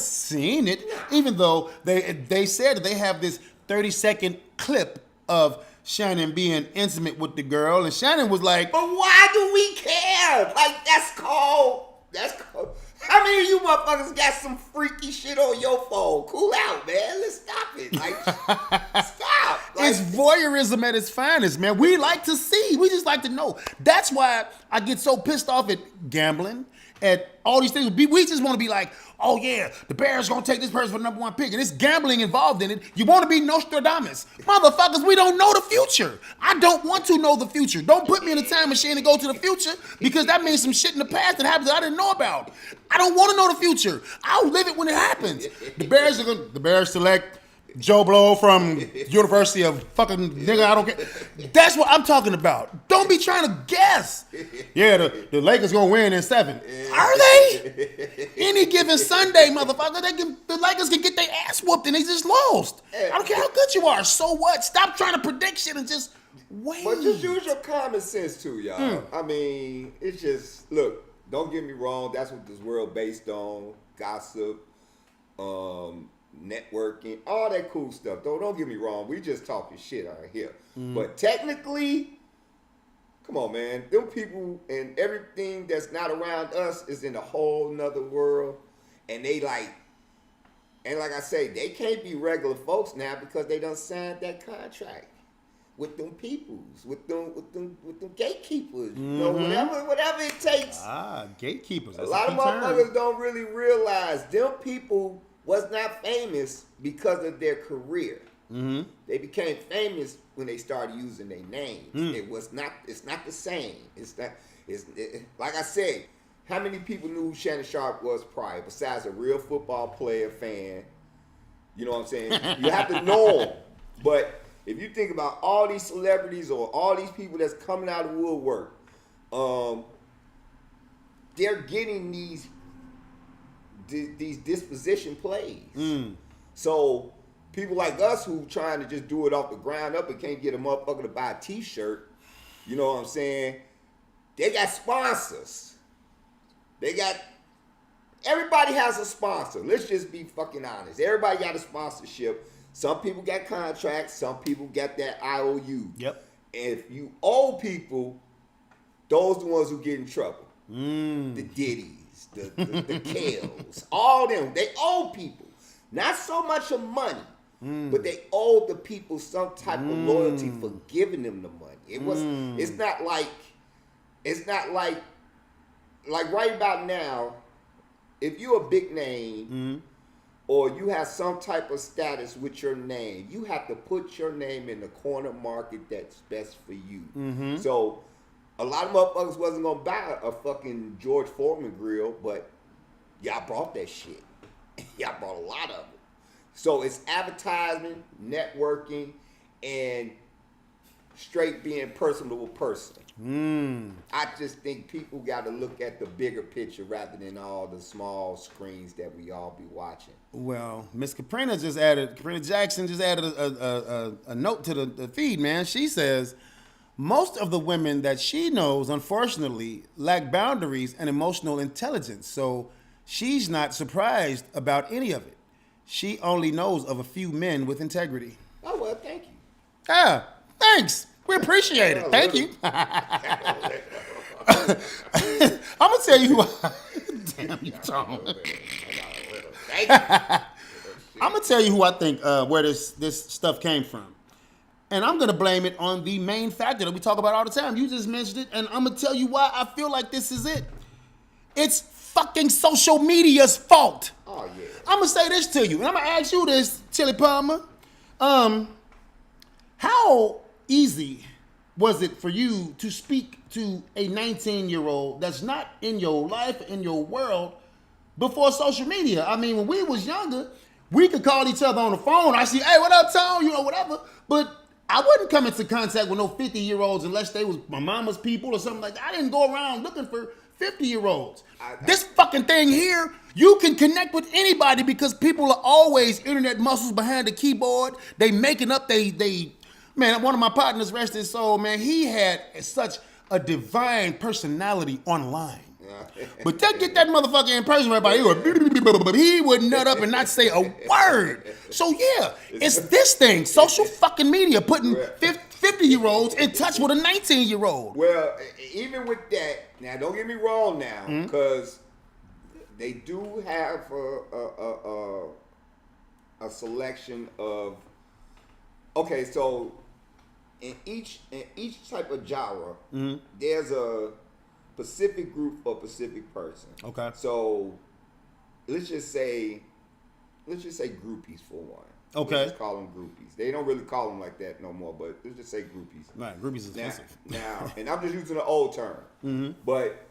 Speaker 1: seen it, even though they said that they have this 30-second clip of Shannon being intimate with the girl, and Shannon was like,
Speaker 2: "But why do we care? Like that's called. How many of you motherfuckers got some freaky shit on your phone? Cool out, man. Let's stop it. Like, stop. Like,
Speaker 1: it's voyeurism at its finest, man. We like to see. We just like to know. That's why I get so pissed off at gambling, at all these things. We just want to be like, oh yeah, the Bears gonna take this person for the #1 pick, and it's gambling involved in it. You want to be Nostradamus, motherfuckers? We don't know the future. I don't want to know the future. Don't put me in a time machine and go to the future, because that means some shit in the past that happens that I didn't know about. I don't want to know the future. I'll live it when it happens. The Bears select Joe Blow from University of fucking nigga, I don't care. That's what I'm talking about. Don't be trying to guess. Yeah, the Lakers gonna win in 7. Are they? Any given Sunday, motherfucker, the Lakers can get their ass whooped and they just lost. I don't care how good you are. So what? Stop trying to predict shit and just wait.
Speaker 2: But just use your common sense too, y'all. I mean, it's just, look, don't get me wrong. That's what this world based on. Gossip, networking, all that cool stuff. Don't get me wrong. We just talking shit out here. But technically, come on, man. Them people and everything that's not around us is in a whole nother world. And they like I say, they can't be regular folks now because they done signed that contract with them peoples, with them gatekeepers. You know, whatever it takes.
Speaker 1: Gatekeepers.
Speaker 2: A lot of motherfuckers don't really realize them people was not famous because of their career. They became famous when they started using their names. It's not the same. Like I said, how many people knew who Shannon Sharp was prior, besides a real football player fan? You know what I'm saying? You have to know them. But if you think about all these celebrities or all these people that's coming out of woodwork, they're getting these disposition plays. So people like us who trying to just do it off the ground up and can't get a motherfucker to buy a t-shirt, you know what I'm saying? They got sponsors. Everybody has a sponsor. Let's just be fucking honest. Everybody got a sponsorship. Some people got contracts. Some people got that IOU.
Speaker 1: Yep.
Speaker 2: And if you owe people, those are the ones who get in trouble. The Diddy's, the Kales, all them. They owe people. Not so much of money, but they owe the people some type of loyalty for giving them the money. It's not like right about now, if you're a big name or you have some type of status with your name, you have to put your name in the corner market that's best for you. So a lot of motherfuckers wasn't gonna buy a fucking George Foreman grill, but y'all brought that shit. Y'all brought a lot of it. So it's advertisement, networking, and straight being person to a person. I just think people got to look at the bigger picture rather than all the small screens that we all be watching.
Speaker 1: Well, Miss Caprina Jackson just added a note to the feed, man. She says, most of the women that she knows, unfortunately, lack boundaries and emotional intelligence. So she's not surprised about any of it. She only knows of a few men with integrity.
Speaker 2: Oh, well, thank you.
Speaker 1: Ah, thanks. We appreciate it. Thank you. I'm going to tell you who damn you, Tom. I'm going to tell you who I think where this stuff came from. And I'm going to blame it on the main factor that we talk about all the time. You just mentioned it, and I'm going to tell you why I feel like this is it. It's fucking social media's fault.
Speaker 2: Oh, yeah.
Speaker 1: I'm going to say this to you, and I'm going to ask you this, Chili Palmer. How easy was it for you to speak to a 19-year-old that's not in your life, in your world, before social media? I mean, when we was younger, we could call each other on the phone. I see, hey, what up, Tom? You know, whatever. But I wouldn't come into contact with no 50-year-olds unless they was my mama's people or something like that. I didn't go around looking for 50-year-olds. This fucking thing here, you can connect with anybody because people are always internet muscles behind the keyboard. They making up man, one of my partners, rest his soul, man, he had such a divine personality online. But just get that motherfucker in person right by you, he would nut up and not say a word. So yeah, it's this thing, social fucking media, putting 50-year-olds in touch with a 19-year-old.
Speaker 2: Well, even with that, now don't get me wrong now, because they do have a selection of. Okay, so in each type of genre, there's a specific group for a specific person.
Speaker 1: Okay.
Speaker 2: So let's just say groupies for one.
Speaker 1: Okay.
Speaker 2: Let's just call them groupies. They don't really call them like that no more, but let's just say groupies.
Speaker 1: Right, groupies is offensive.
Speaker 2: Now, and I'm just using an old term, but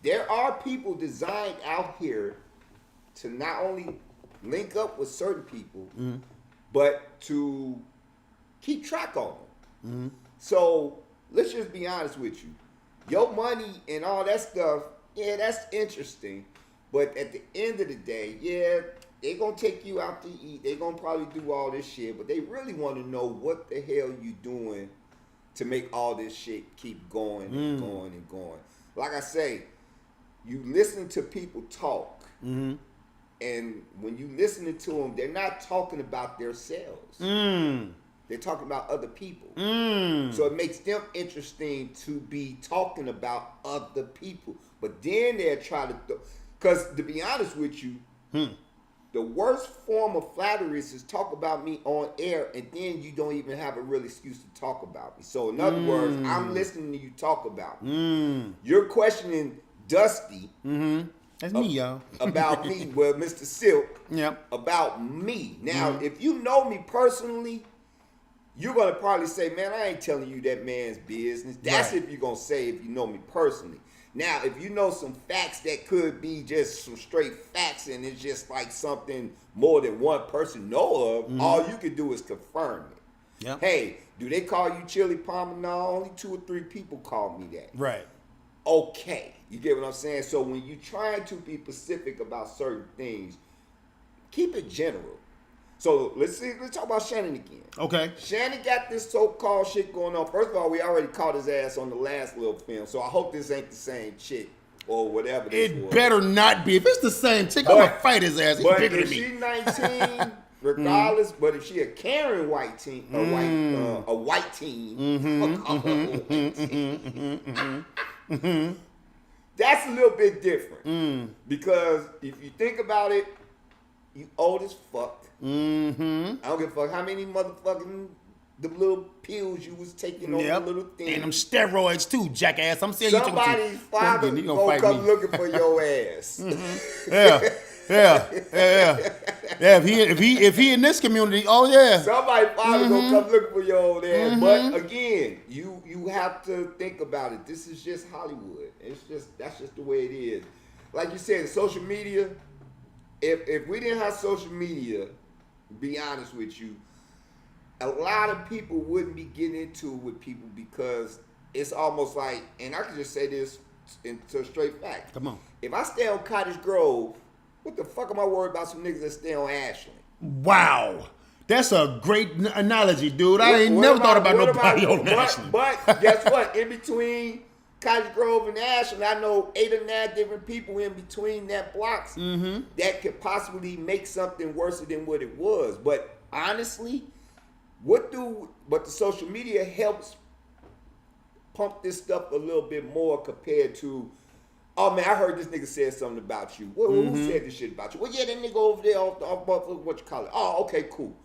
Speaker 2: there are people designed out here to not only link up with certain people, but to keep track on them. So let's just be honest with you. Your money and all that stuff, yeah, that's interesting. But at the end of the day, yeah, they're going to take you out to eat. They're going to probably do all this shit. But they really want to know what the hell you doing to make all this shit keep going and going and going. Like I say, you listen to people talk. And when you listening to them, they're not talking about themselves. They're talking about other people. So it makes them interesting to be talking about other people. But then they're trying to... Because to be honest with you, the worst form of flattery is to talk about me on air and then you don't even have a real excuse to talk about me. So in other words, I'm listening to you talk about me. You're questioning Dusty.
Speaker 1: That's me, y'all.
Speaker 2: About me, well, Mr. Silk.
Speaker 1: Yep.
Speaker 2: About me. Now, if you know me personally... You're going to probably say, man, I ain't telling you that man's business. That's if you're going to say if you know me personally. Now, if you know some facts that could be just some straight facts and it's just like something more than one person know of, all you can do is confirm it.
Speaker 1: Yep.
Speaker 2: Hey, do they call you Chili Palmer? No, only 2 or 3 people call me that.
Speaker 1: Right.
Speaker 2: Okay. You get what I'm saying? So when you're trying to be specific about certain things, keep it general. So let's talk about Shannon again.
Speaker 1: Okay.
Speaker 2: Shannon got this so-called shit going on. First of all, we already caught his ass on the last little film, so I hope this ain't the same chick or whatever this was.
Speaker 1: It better not be. If it's the same chick, I'm gonna fight his ass. He's
Speaker 2: but
Speaker 1: bigger
Speaker 2: if
Speaker 1: than me.
Speaker 2: she 19, regardless, but if she a Karen white teen, a white teen, that's a little bit different. Because if you think about it, you old as fuck. I don't give a fuck how many motherfucking the little pills you was taking on the little thing.
Speaker 1: And them steroids too, jackass. I'm saying
Speaker 2: somebody's father gonna come looking for your ass.
Speaker 1: Yeah. If he in this community, oh yeah.
Speaker 2: Somebody's father gonna come looking for your old ass. But again, you have to think about it. This is just Hollywood. That's just the way it is. Like you said, social media. If we didn't have social media, be honest with you, a lot of people wouldn't be getting into it with people because it's almost like, and I can just say this into a straight fact.
Speaker 1: Come on.
Speaker 2: If I stay on Cottage Grove, what the fuck am I worried about some niggas that stay on Ashland?
Speaker 1: Wow. That's a great analogy, dude. I ain't never thought about nobody on Ashland.
Speaker 2: But guess what? In between Cottage Grove and Ashland, I know 8 or 9 different people in between that blocks that could possibly make something worse than what it was. But honestly, but the social media helps pump this stuff a little bit more compared to, oh man, I heard this nigga said something about you. Well, who said this shit about you? Well, yeah, that nigga over there off what you call it. Oh, okay, cool.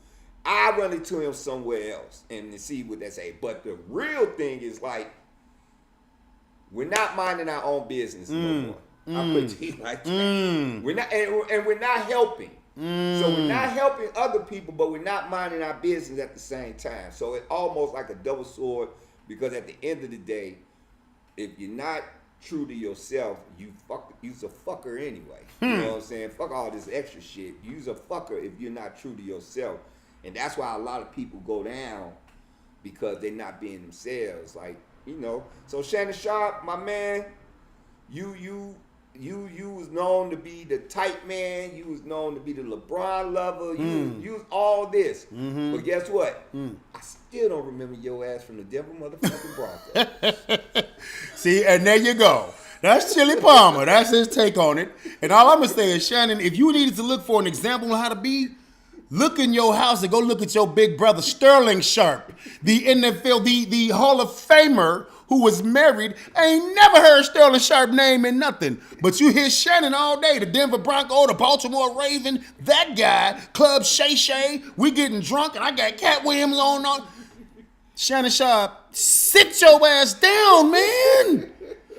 Speaker 2: I run into him somewhere else and see what they say. But the real thing is like, we're not minding our own business no more. I put it to you like that. We're not, and we're not helping. So we're not helping other people, but we're not minding our business at the same time. So it's almost like a double sword because at the end of the day, if you're not true to yourself, you's a fucker anyway. You know what I'm saying? Fuck all this extra shit. You's a fucker if you're not true to yourself. And that's why a lot of people go down because they're not being themselves. Like, you know. So Shannon Sharp, my man, you was known to be the tight man. You was known to be the LeBron lover. You was all this. But guess what? I still don't remember your ass from the Denver motherfucking Broncos.
Speaker 1: See, and there you go. That's Chili Palmer. That's his take on it. And all I'm going to say is, Shannon, if you needed to look for an example on how to be, look in your house and go look at your big brother, Sterling Sharp, the NFL, the Hall of Famer who was married. I ain't never heard Sterling Sharp name in nothing. But you hear Shannon all day, the Denver Bronco, the Baltimore Raven, that guy, Club Shay Shay, we getting drunk, and I got Cat Williams on. Shannon Sharp, sit your ass down, man.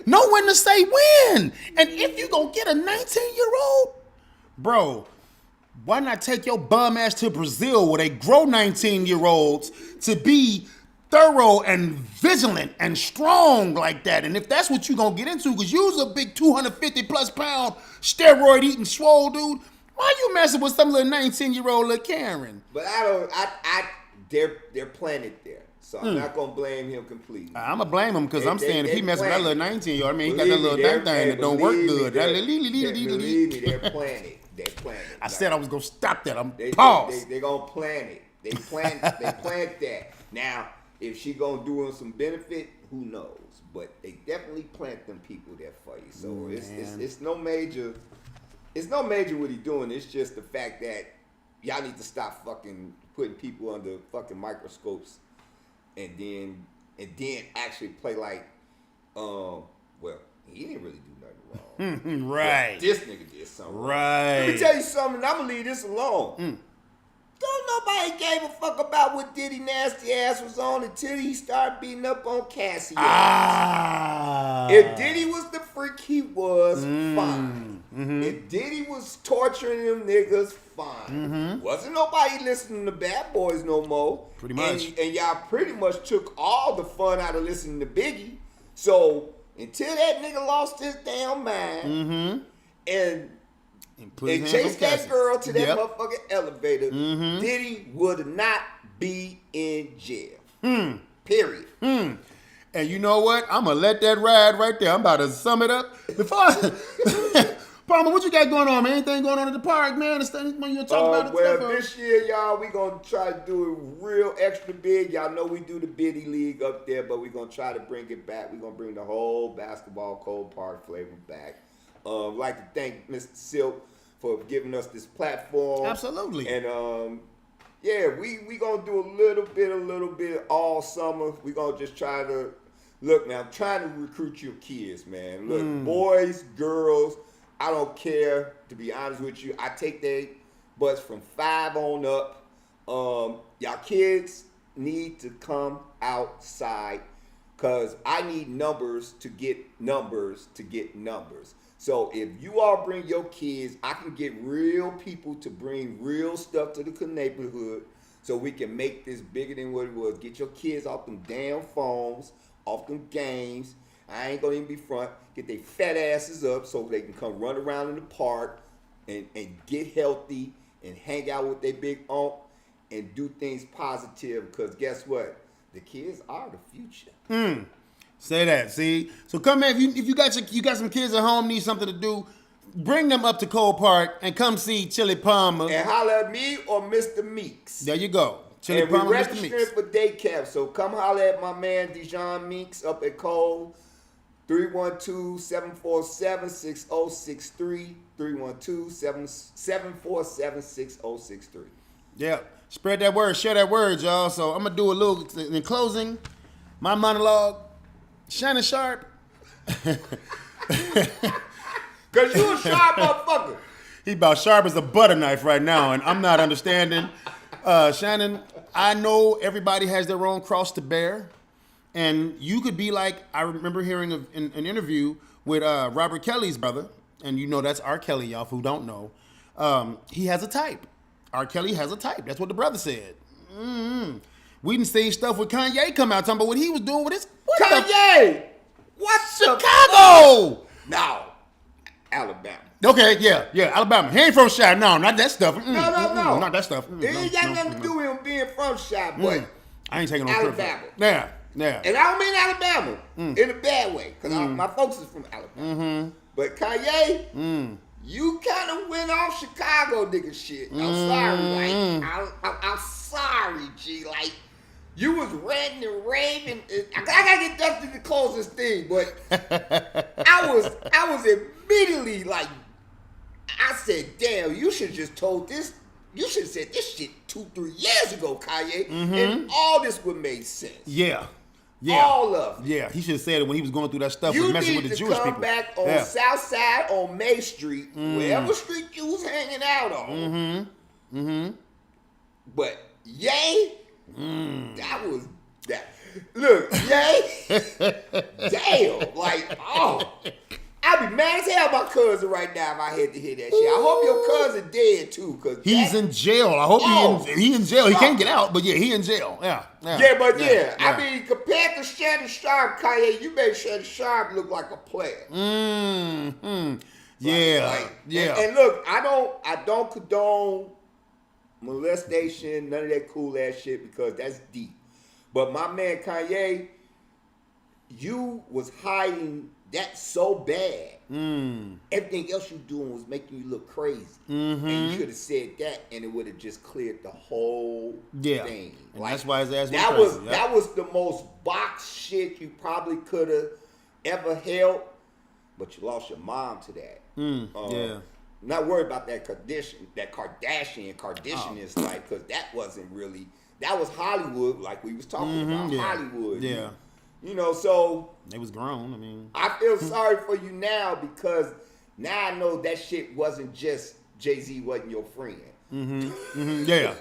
Speaker 1: Know when to say when. And if you gonna get a 19-year-old, bro, why not take your bum ass to Brazil where they grow 19-year-olds to be thorough and vigilant and strong like that? And if that's what you gonna get into, because you's a big 250+ pound steroid eating swole dude, why you messing with some little 19-year-old little Karen?
Speaker 2: But they're planted there. So I'm not gonna blame him completely.
Speaker 1: I'm gonna blame him because I'm saying if he messing with that little 19-year-old, I mean, he got that little thing that don't work good.
Speaker 2: Believe me, they're planted. They're planted.
Speaker 1: I said I was gonna stop that. I'm pause.
Speaker 2: They're gonna plant it. They plant that. Now, if she gonna do him some benefit, who knows? But they definitely plant them people there for you. So it's no major. It's no major what he doing. It's just the fact that y'all need to stop fucking putting people under fucking microscopes. And then actually play like, well, he didn't really do nothing wrong.
Speaker 1: Right.
Speaker 2: But this nigga did something wrong.
Speaker 1: Right.
Speaker 2: Let me tell you something. I'm gonna leave this alone. Don't nobody gave a fuck about what Diddy nasty ass was on until he started beating up on Cassie. If Diddy was the freak he was, fine. If Diddy was torturing them niggas, fine. Wasn't nobody listening to Bad Boys no more.
Speaker 1: Pretty much.
Speaker 2: And y'all pretty much took all the fun out of listening to Biggie. So until that nigga lost his damn mind and chased that girl to that motherfucking elevator, Diddy would not be in jail. Period.
Speaker 1: And you know what? I'm going to let that ride right there. I'm about to sum it up. Before Palmer, what you got going on, man? Anything going on at the park, man? When you talking about it?
Speaker 2: Well, this year, y'all, we going to try to do it real extra big. Y'all know we do the Biddy League up there, but we going to try to bring it back. We're going to bring the whole basketball cold park flavor back. I'd like to thank Mr. Silk for giving us this platform.
Speaker 1: Absolutely.
Speaker 2: And, yeah, we going to do a little bit all summer. We going to just try to, look, man, I'm trying to recruit your kids, man. Look, boys, girls, I don't care, to be honest with you. I take their butts from 5 on up. Y'all kids need to come outside because I need numbers to get numbers to get numbers. So if you all bring your kids, I can get real people to bring real stuff to the neighborhood so we can make this bigger than what it was. Get your kids off them damn phones, off them games. I ain't gonna even be front. Get their fat asses up so they can come run around in the park and get healthy and hang out with their big aunt and do things positive. Because guess what? The kids are the future.
Speaker 1: Say that. See, so come here. If you got some kids at home need something to do, bring them up to Cole Park and come see Chili Palmer
Speaker 2: and holler at me or Mr. Meeks.
Speaker 1: There you go. Chili
Speaker 2: and
Speaker 1: Palmer,
Speaker 2: we're
Speaker 1: Mr. Meeks.
Speaker 2: registering for day camp. So come holler at my man Dijon Meeks up at Cole. 312-747-6063. 312-747-6063.
Speaker 1: Yeah. Spread that word. Share that word, y'all. So I'm going to do a little, in closing, my monologue, Shannon Sharp.
Speaker 2: Because you a sharp motherfucker.
Speaker 1: He about sharp as a butter knife right now, and I'm not understanding. Shannon, I know everybody has their own cross to bear. And you could be like, I remember hearing an interview with Robert Kelly's brother, and you know that's R. Kelly, y'all, who don't know. He has a type. R. Kelly has a type. That's what the brother said. We didn't see stuff with Kanye come out talking about what he was doing with his...
Speaker 2: Kanye! What's
Speaker 1: Chicago!
Speaker 2: No. Alabama.
Speaker 1: Okay, yeah, Alabama. He ain't from Chi. No, not that stuff.
Speaker 2: No.
Speaker 1: Not that stuff.
Speaker 2: It ain't got nothing to do with him being from Chi, but
Speaker 1: I ain't taking no trip.
Speaker 2: Alabama.
Speaker 1: Yeah, yeah.
Speaker 2: And I don't mean Alabama in a bad way, because my folks is from Alabama. But Kanye, you kind of went off Chicago nigga shit. I'm sorry, like I'm sorry, G. Like you was ranting and raving. I gotta get Dusty to close this thing, but I was immediately like, I said, damn, you should just told this. You should have said this shit 2-3 years ago, Kanye, and all this would make sense.
Speaker 1: Yeah. Yeah.
Speaker 2: All of it.
Speaker 1: Yeah, he should have said it when he was going through that stuff
Speaker 2: You
Speaker 1: and messing
Speaker 2: need
Speaker 1: with the
Speaker 2: to
Speaker 1: Jewish
Speaker 2: come
Speaker 1: people.
Speaker 2: back on South Side on May Street, wherever street you was hanging out on. But Ye, that was that. Look, Ye, damn, like, oh. I'd be mad as hell my cousin right now if I had to hear that shit. I hope your cousin dead too, cause
Speaker 1: he's in jail. I hope he in jail. He can't get out, but yeah, he in jail. Yeah.
Speaker 2: I mean, compared to Shannon Sharp, Kanye, you made Shannon Sharp look like a player.
Speaker 1: Yeah.
Speaker 2: And look, I don't condone molestation, none of that cool ass shit, because that's deep. But my man Kanye, you was hiding that so bad. Everything else you doing was making you look crazy. And you could have said that, and it would have just cleared the whole thing.
Speaker 1: And like, that's why his ass
Speaker 2: that
Speaker 1: was
Speaker 2: crazy. That was the most box shit you probably could have ever held, but you lost your mom to that. Not worried about that Kardashian is like, because that wasn't really, that was Hollywood, like we was talking about Hollywood.
Speaker 1: Yeah.
Speaker 2: You know, so
Speaker 1: they was grown. I mean,
Speaker 2: I feel sorry for you now, because now I know that shit wasn't just Jay-Z wasn't your friend.
Speaker 1: Yeah.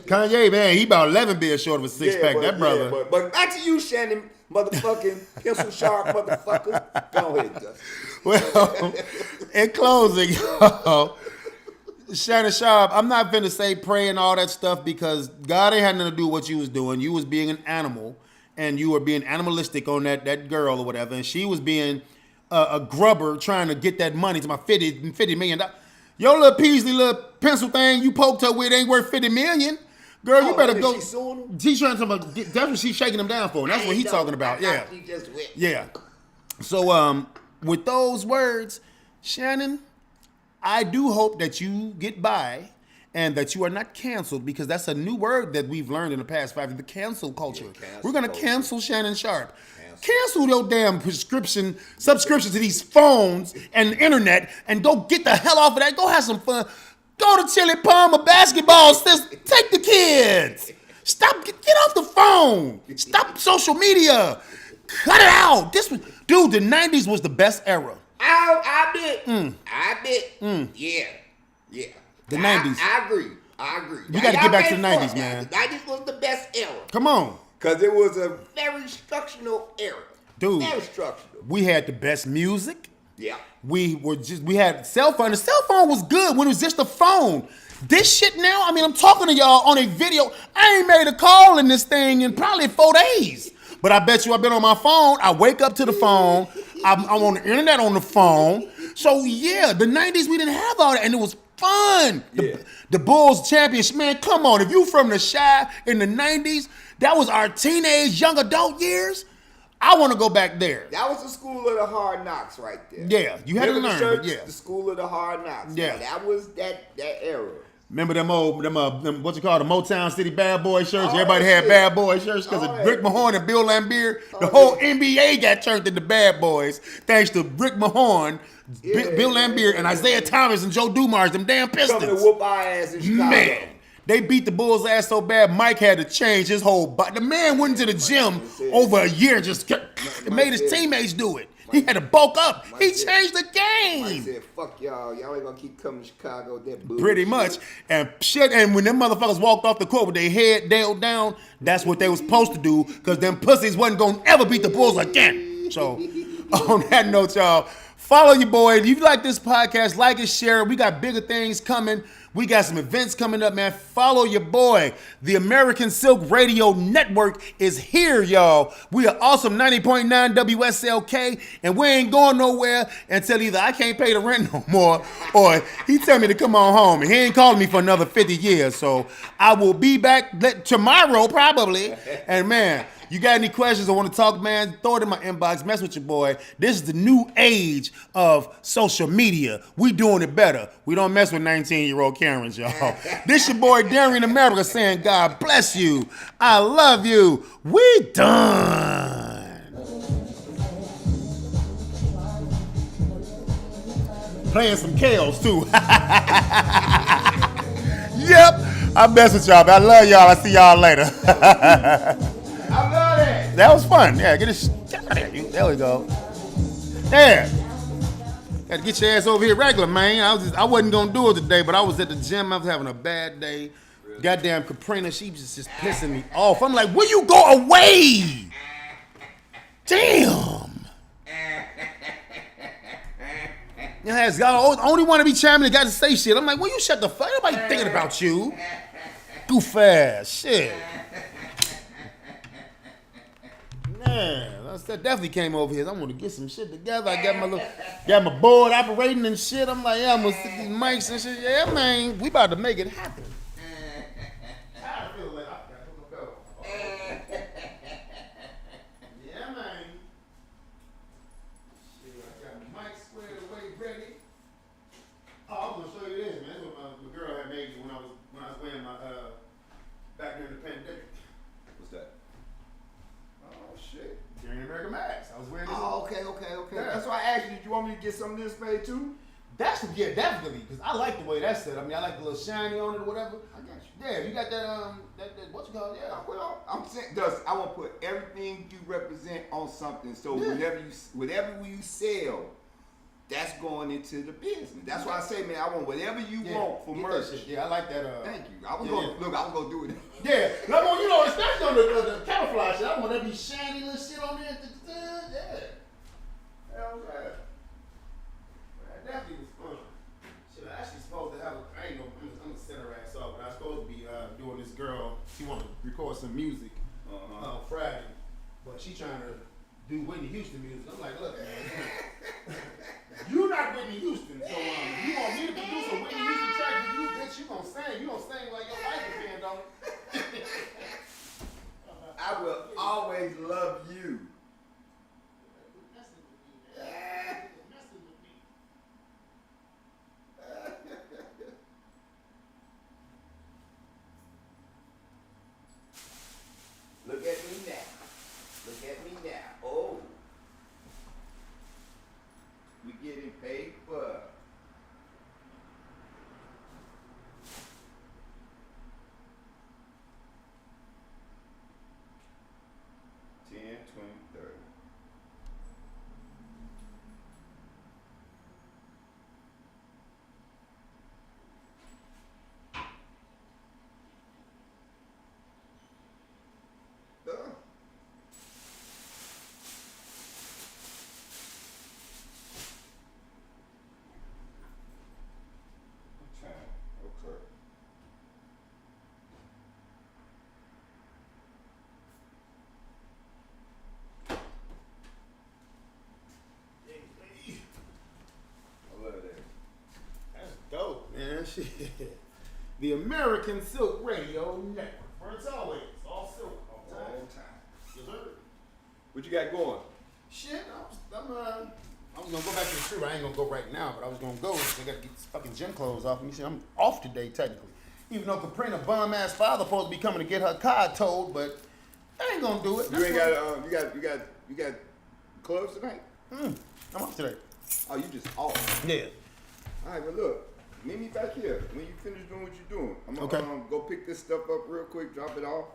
Speaker 1: Kanye, man, he about 11 beers short of a six pack. That brother.
Speaker 2: But back to you, Shannon, motherfucking pencil sharp motherfucker. Go ahead, Dustin.
Speaker 1: Well, in closing, Shannon Sharp, I'm not finna say pray and all that stuff, because God ain't had nothing to do with what you was doing. You was being an animal, and you were being animalistic on that girl or whatever, and she was being a grubber trying to get that money to my $50 million. Your little Peasley little pencil thing you poked her with ain't worth $50 million. Girl, you better go.
Speaker 2: She suing him?
Speaker 1: She's trying to talk about, that's what she's shaking him down for. And that's what he's talking about. Yeah.
Speaker 2: He just went.
Speaker 1: Yeah. So with those words, Shannon, I do hope that you get by and that you are not canceled, because that's a new word that we've learned in the past 5 years, the cancel culture. We're going to cancel Shannon Sharp. Cancel your damn subscription to these phones and the internet, and go get the hell off of that. Go have some fun. Go to Chili Palmer basketball. Take the kids. Stop. Get off the phone. Stop social media. Cut it out. Dude, the 90s was the best era.
Speaker 2: I bet. Yeah.
Speaker 1: The 90s.
Speaker 2: I agree.
Speaker 1: You got to get back to the 90s, man.
Speaker 2: The 90s was the best era.
Speaker 1: Come on.
Speaker 2: Because it was a very structural era.
Speaker 1: Dude.
Speaker 2: Very structural.
Speaker 1: We had the best music.
Speaker 2: Yeah.
Speaker 1: We had cell phone. The cell phone was good when it was just a phone. This shit now, I mean, I'm talking to y'all on a video. I ain't made a call in this thing in probably 4 days. But I bet you I've been on my phone. I wake up to the phone. I'm on the internet on the phone. So, yeah, the 90s, we didn't have all that, and it was fun. The Bulls championship, man, come on. If you from the Chi in the 90s, that was our teenage, young adult years. I want to go back there.
Speaker 2: That was the school of the hard knocks right there.
Speaker 1: Yeah, you had to learn.
Speaker 2: The school of the hard knocks. Yeah. That was that era.
Speaker 1: Remember them what you call the Motown City Bad Boy shirts? Everybody had Bad Boy shirts because of Rick Mahorn and Bill Laimbeer. The whole NBA got turned into Bad Boys thanks to Rick Mahorn, Bill Laimbeer, and Isaiah Thomas and Joe Dumars, them damn Pistons.
Speaker 2: Coming to whoop our ass in Chicago.
Speaker 1: Man, they beat the Bulls' ass so bad, Mike had to change his whole body. The man went into the gym over a year, just made his teammates do it. He had to bulk up. He changed the game.
Speaker 2: Mike said, fuck y'all. Y'all ain't gonna keep coming to Chicago with that bullshit.
Speaker 1: Pretty much. And shit, and when them motherfuckers walked off the court with their head nailed down, that's what they was supposed to do, because them pussies wasn't gonna ever beat the Bulls again. So, on that note, y'all, follow your boy. If you like this podcast, like and share it. We got bigger things coming. We got some events coming up, man. Follow your boy. The American Silk Radio Network is here, y'all. We are awesome 90.9 WSLK, and we ain't going nowhere until either I can't pay the rent no more or he tell me to come on home. And he ain't calling me for another 50 years. So I will be back tomorrow probably. And man, you got any questions or want to talk, man, throw it in my inbox. Mess with your boy. This is the new age of social media. We doing it better. We don't mess with 19-year-old Karens, y'all. This your boy Darian America saying God bless you. I love you. We done. Playing some Kales, too. Yep. I mess with y'all, but I love y'all. I'll see y'all later.
Speaker 2: I love that.
Speaker 1: That was fun. Yeah, get this shit out of here. There we go. There. Got to get your ass over here regular, man. I wasn't going to do it today, but I was at the gym. I was having a bad day. Really? Goddamn Caprina, she was just pissing me off. I'm like, will you go away? Damn. Y'all only want to be chiming and got to say shit. I'm like, will you shut the fuck? Nobody thinking about you. Goof ass. Shit. Man, that definitely came over here. I want to get some shit together. I got my board operating and shit. I'm like, yeah, I'm gonna stick these mics and shit. Yeah, man, we about to make it happen. I feel like I got to go. Yeah, man. Shit, I got my mic squared away, ready. Oh, I'm gonna show you this, man. That's what my girl had made me when I was wearing my back during the pandemic.
Speaker 2: What's that? Oh shit.
Speaker 1: During American Max. I was wearing this.
Speaker 2: Oh, okay.
Speaker 1: Yeah.
Speaker 2: That's why I asked you, did you want me to get some of this made too?
Speaker 1: Yeah, definitely. Because I like the way that's set. I mean, I like the little shiny on it or whatever.
Speaker 2: I got you.
Speaker 1: Yeah, you got that what you call it? Yeah.
Speaker 2: Well, I'm saying, I want to put everything you represent on something. So
Speaker 1: Yeah.
Speaker 2: whatever you sell, that's going into the business. That's why I say, man, I want whatever you want for merch.
Speaker 1: Yeah, I like that.
Speaker 2: Thank you. I was gonna do it.
Speaker 1: Yeah, no, well, you know, especially on the camouflage shit. I want that be shiny little shit on there. Yeah. Hell yeah. That definitely was fun. Shit, I actually supposed to have I'm gonna send her ass off, but I was supposed to be doing this girl. She wanted to record some music on Friday, but she trying to do Whitney Houston music. I'm like, look, man, you're not Whitney Houston, so you want me to produce a Whitney Houston track for you, bitch? You gonna sing like your life depends on it.
Speaker 2: I will always love you. Look at me now. Look at me now. Oh. We getting paid for.
Speaker 1: Dope, man. Shit. The American Silk Radio Network. Where it's always all silk all the time. Yes, sir.
Speaker 2: What you got going?
Speaker 1: Shit, I was gonna go back to the trip. I ain't gonna go right now, but I was gonna go. I gotta get these fucking gym clothes off me. See, I'm off today technically. Even though Caprina bum ass father supposed to be coming to get her car towed, but I ain't gonna do it.
Speaker 2: You ain't got you got clubs tonight?
Speaker 1: I'm off today.
Speaker 2: Oh, you just off?
Speaker 1: Yeah.
Speaker 2: All right, well look, meet me back here when you finish doing what you're doing. I'm gonna go pick this stuff up real quick, drop it off,